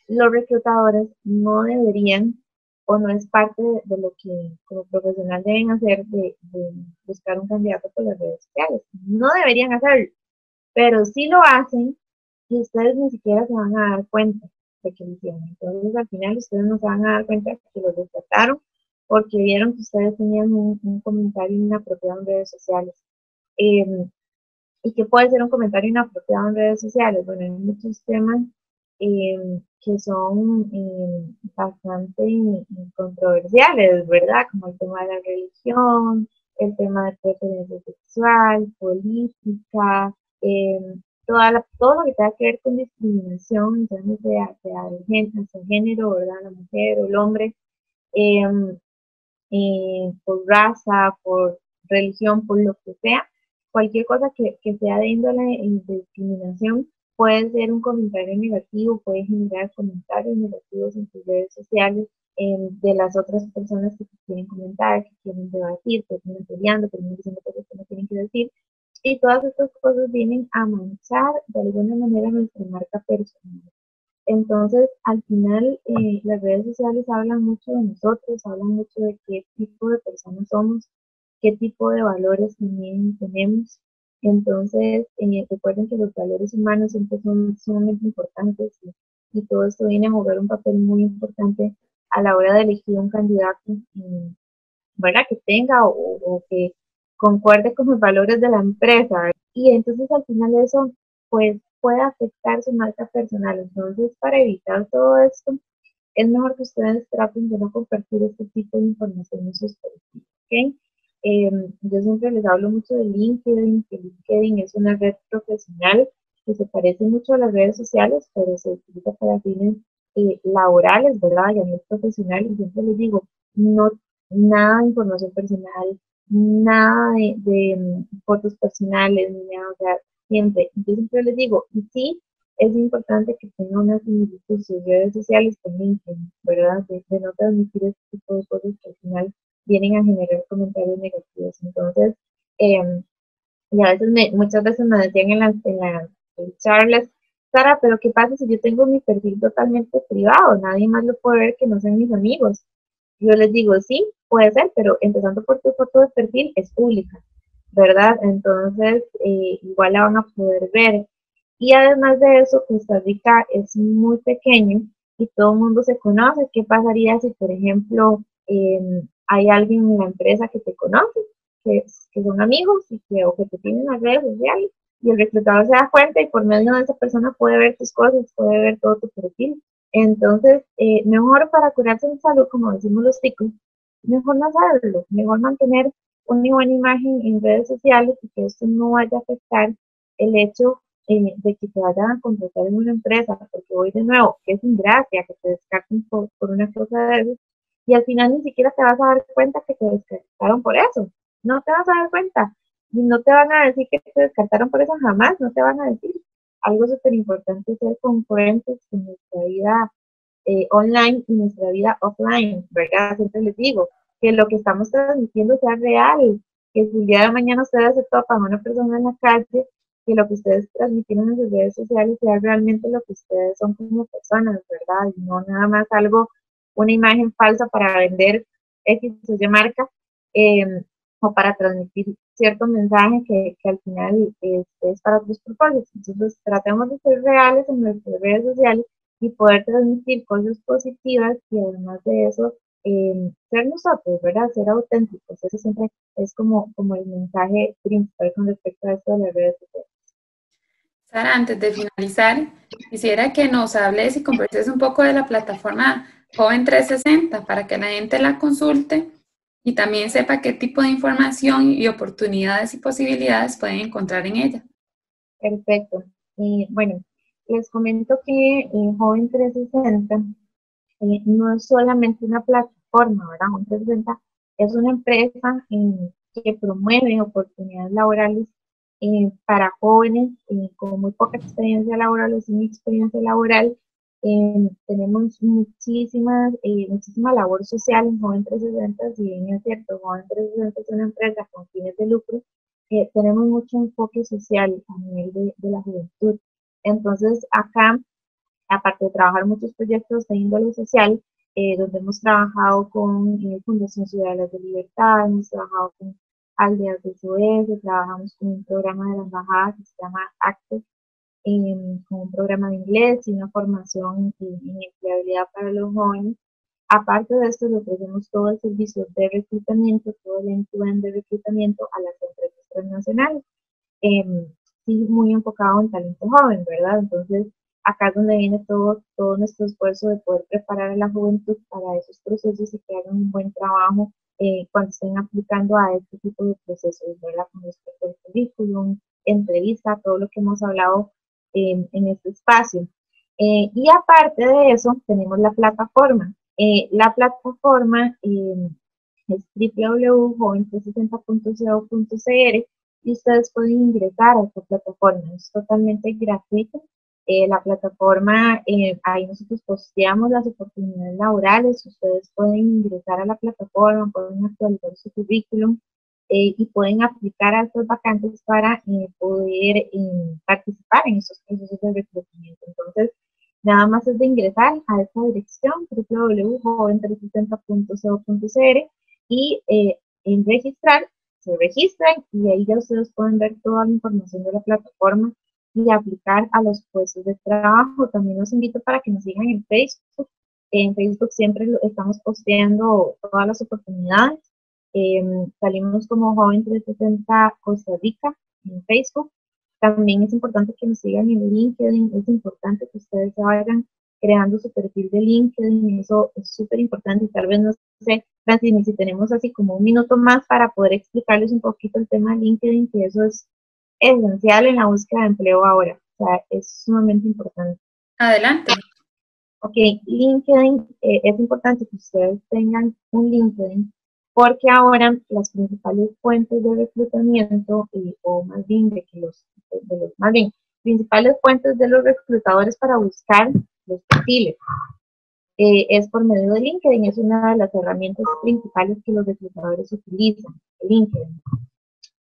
los reclutadores no deberían o no es parte de lo que como profesional deben hacer de buscar un candidato por las redes sociales. No deberían hacerlo, pero sí lo hacen y ustedes ni siquiera se van a dar cuenta de que lo hicieron. Entonces al final ustedes no se van a dar cuenta de que los descartaron porque vieron que ustedes tenían un comentario inapropiado en redes sociales. Eh, ¿Y qué puede ser un comentario inapropiado en redes sociales? Bueno, hay muchos temas que son bastante controversiales, ¿verdad? Como el tema de la religión, el tema de preferencia sexual, política, eh, todo lo que tenga que ver con discriminación, entonces sea el género, ¿verdad? La mujer o el hombre, eh, por raza, por religión, por lo que sea, cualquier cosa que sea de índole en discriminación puede ser un comentario negativo, puede generar comentarios negativos en tus redes sociales de las otras personas que te quieren comentar, que quieren debatir, que terminan peleando, terminan diciendo cosas que no tienen que decir. Y todas estas cosas vienen a manchar de alguna manera nuestra marca personal. Entonces, al final, las redes sociales hablan mucho de nosotros, hablan mucho de qué tipo de personas somos, qué tipo de valores también tenemos. Entonces, recuerden que los valores humanos siempre son sumamente importantes y todo esto viene a jugar un papel muy importante a la hora de elegir un candidato, ¿verdad? Que tenga o que concuerde con los valores de la empresa, ¿verdad? Y entonces al final eso pues puede afectar su marca personal. Entonces, para evitar todo esto, es mejor que ustedes traten de no compartir este tipo de información en sus perfiles, ¿ok? Yo siempre les hablo mucho de LinkedIn, que LinkedIn es una red profesional que se parece mucho a las redes sociales, pero se utiliza para fines laborales, ¿verdad? Y a nivel profesional, y siempre les digo, no, nada de información personal, nada de fotos personales, ni nada, o sea, siempre. Yo siempre les digo, y sí, es importante que tenga una similitud sus redes sociales con LinkedIn, ¿verdad? De no transmitir este tipo de cosas que al final vienen a generar comentarios negativos. Entonces, y a veces muchas veces me decían en charlas, Sara, pero ¿qué pasa si yo tengo mi perfil totalmente privado? Nadie más lo puede ver que no sean mis amigos. Yo les digo, sí, puede ser, pero empezando por tu foto de perfil es pública, ¿verdad? Entonces, igual la van a poder ver. Y además de eso, Costa Rica es muy pequeño y todo el mundo se conoce. ¿Qué pasaría si, por ejemplo, hay alguien en la empresa que te conoce, que son amigos y o que te tienen en las redes sociales y el reclutador se da cuenta y por medio de esa persona puede ver tus cosas, puede ver todo tu perfil? Entonces, mejor para curarse en salud, como decimos los chicos, mejor no hacerlo, mejor mantener una buena imagen en redes sociales y que esto no vaya a afectar el hecho de que te vayan a contratar en una empresa, porque hoy de nuevo, que es ingracia que te descarten por una cosa de eso, y al final ni siquiera te vas a dar cuenta que te descartaron por eso, no te vas a dar cuenta, y no te van a decir que te descartaron por eso jamás, no te van a decir. Algo súper importante es ser congruentes en nuestra vida online y nuestra vida offline, ¿verdad? Siempre les digo que lo que estamos transmitiendo sea real, que si el día de mañana ustedes se topan a una persona en la calle, que lo que ustedes transmitieron en sus redes sociales sea realmente lo que ustedes son como personas, ¿verdad? Y no nada más algo, una imagen falsa para vender X o Y marca, o para transmitir cierto mensaje que al final es para otros propósitos. Entonces, tratemos de ser reales en nuestras redes sociales y poder transmitir cosas positivas y además de eso, ser nosotros, ¿verdad? Ser auténticos. Eso siempre es como el mensaje principal con respecto a esto de las redes sociales. Sara, antes de finalizar, quisiera que nos hables y converses un poco de la plataforma Joven 360 para que la gente la consulte y también sepa qué tipo de información y oportunidades y posibilidades pueden encontrar en ella. Perfecto. Bueno, les comento que Joven 360 no es solamente una plataforma, ¿verdad? Joven 360 es una empresa que promueve oportunidades laborales para jóvenes con muy poca experiencia laboral o sin experiencia laboral. Tenemos muchísima labor social en Joven 360, si bien es cierto, Joven 360 es una empresa con fines de lucro, tenemos mucho enfoque social a nivel de la juventud. Entonces, acá, aparte de trabajar muchos proyectos de índole social, donde hemos trabajado con Fundación Ciudadanas de Libertad, hemos trabajado con Aldeas de SOS, trabajamos con un programa de la embajada que se llama ACTE, con un programa de inglés y una formación en empleabilidad para los jóvenes. Aparte de esto, le ofrecemos todo el servicio de reclutamiento, todo el end-to-end de reclutamiento a las empresas transnacionales. Sí, muy enfocado en talento joven, ¿verdad? Entonces, acá es donde viene todo nuestro esfuerzo de poder preparar a la juventud para esos procesos y que hagan un buen trabajo cuando estén aplicando a este tipo de procesos, ¿verdad? Con respecto al currículum, entrevista, todo lo que hemos hablado en este espacio. Y aparte de eso, tenemos la plataforma. La plataforma es www.joven360.co.cr y ustedes pueden ingresar a esta plataforma. Es totalmente gratuita. La plataforma, ahí nosotros posteamos las oportunidades laborales. Ustedes pueden ingresar a la plataforma, pueden actualizar su currículum y pueden aplicar a estas vacantes para poder participar en esos procesos de reclutamiento. Entonces, nada más es de ingresar a esta dirección www.joven360.co.cr y en registrar, se registran y ahí ya ustedes pueden ver toda la información de la plataforma y aplicar a los puestos de trabajo. También los invito para que nos sigan en Facebook. En Facebook siempre estamos posteando todas las oportunidades. Salimos como Joven 360 Costa Rica en Facebook. También es importante que nos sigan en LinkedIn. Es importante que ustedes vayan creando su perfil de LinkedIn. Eso es súper importante y tal vez no sé, Francine, si tenemos así como un minuto más para poder explicarles un poquito el tema de LinkedIn, que eso es esencial en la búsqueda de empleo ahora. O sea, es sumamente importante. Adelante. Ok, LinkedIn, es importante que ustedes tengan un LinkedIn porque ahora las principales fuentes de reclutamiento, o más bien principales fuentes de los reclutadores para buscar los perfiles, es por medio de LinkedIn. Es una de las herramientas principales que los reclutadores utilizan, LinkedIn.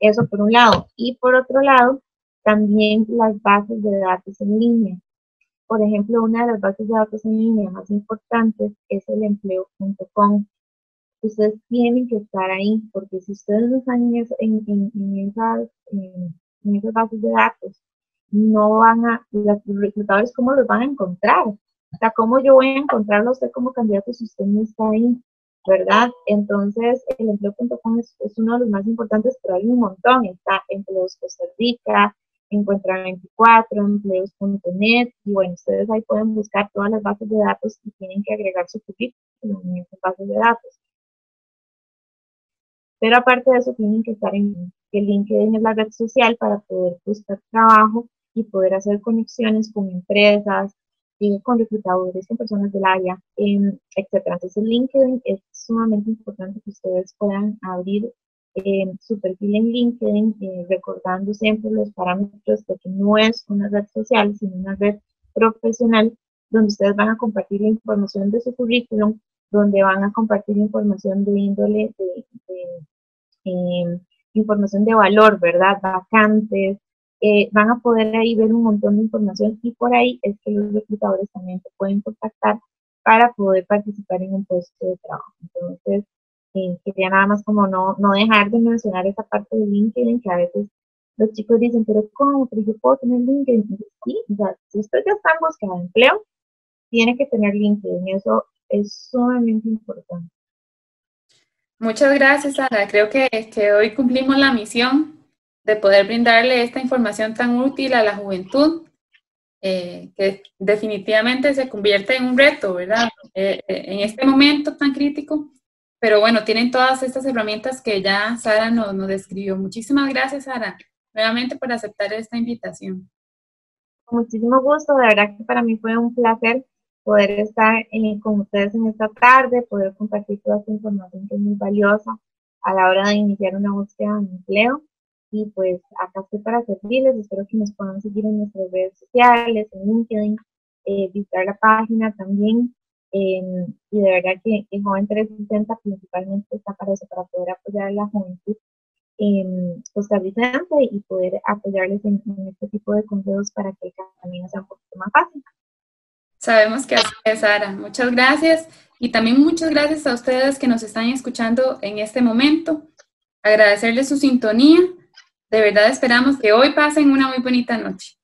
Eso por un lado. Y por otro lado, también las bases de datos en línea. Por ejemplo, una de las bases de datos en línea más importantes es el empleo.com. Ustedes tienen que estar ahí, porque si ustedes no están en esas bases de datos, no van a, los reclutadores, ¿cómo los van a encontrar? O sea, ¿cómo yo voy a encontrarlo a usted como candidato si usted no está ahí? ¿Verdad? Entonces, el empleo.com es uno de los más importantes, pero hay un montón. Está Empleos Costa Rica, Encuentra 24, empleos.net, y bueno, ustedes ahí pueden buscar todas las bases de datos y tienen que agregar su currículum en esas bases de datos. Pero aparte de eso, tienen que estar en que LinkedIn es la red social para poder buscar trabajo y poder hacer conexiones con empresas, con reclutadores, con personas del área, etc. Entonces, LinkedIn es sumamente importante que ustedes puedan abrir su perfil en LinkedIn, recordando siempre los parámetros de que no es una red social, sino una red profesional, donde ustedes van a compartir la información de su currículum, donde van a compartir información de índole, información de valor, ¿verdad? Vacantes, van a poder ahí ver un montón de información y por ahí es que los reclutadores también se pueden contactar para poder participar en un puesto de trabajo. Entonces, quería nada más como no dejar de mencionar esa parte de LinkedIn, que a veces los chicos dicen, pero ¿cómo? Pero yo puedo tener LinkedIn. Entonces, sí, o sea, si usted ya está en búsqueda de empleo, tiene que tener LinkedIn. Eso es sumamente importante. Muchas gracias, Sara. Creo que hoy cumplimos la misión de poder brindarle esta información tan útil a la juventud, que definitivamente se convierte en un reto, ¿verdad? En este momento tan crítico, pero bueno, tienen todas estas herramientas que ya Sara nos describió. Muchísimas gracias, Sara, nuevamente por aceptar esta invitación. Con muchísimo gusto, de verdad que para mí fue un placer poder estar con ustedes en esta tarde, poder compartir toda esta información que es muy valiosa a la hora de iniciar una búsqueda de empleo. Y pues acá estoy para servirles. Espero que nos puedan seguir en nuestras redes sociales, en LinkedIn, visitar la página también. Y de verdad que Joven 360 principalmente está para eso, para poder apoyar a la juventud costarricense y poder apoyarles en este tipo de consejos para que el camino sea un poquito más fácil. Sabemos que así es, Sara. Muchas gracias. Y también muchas gracias a ustedes que nos están escuchando en este momento. Agradecerles su sintonía. De verdad esperamos que hoy pasen una muy bonita noche.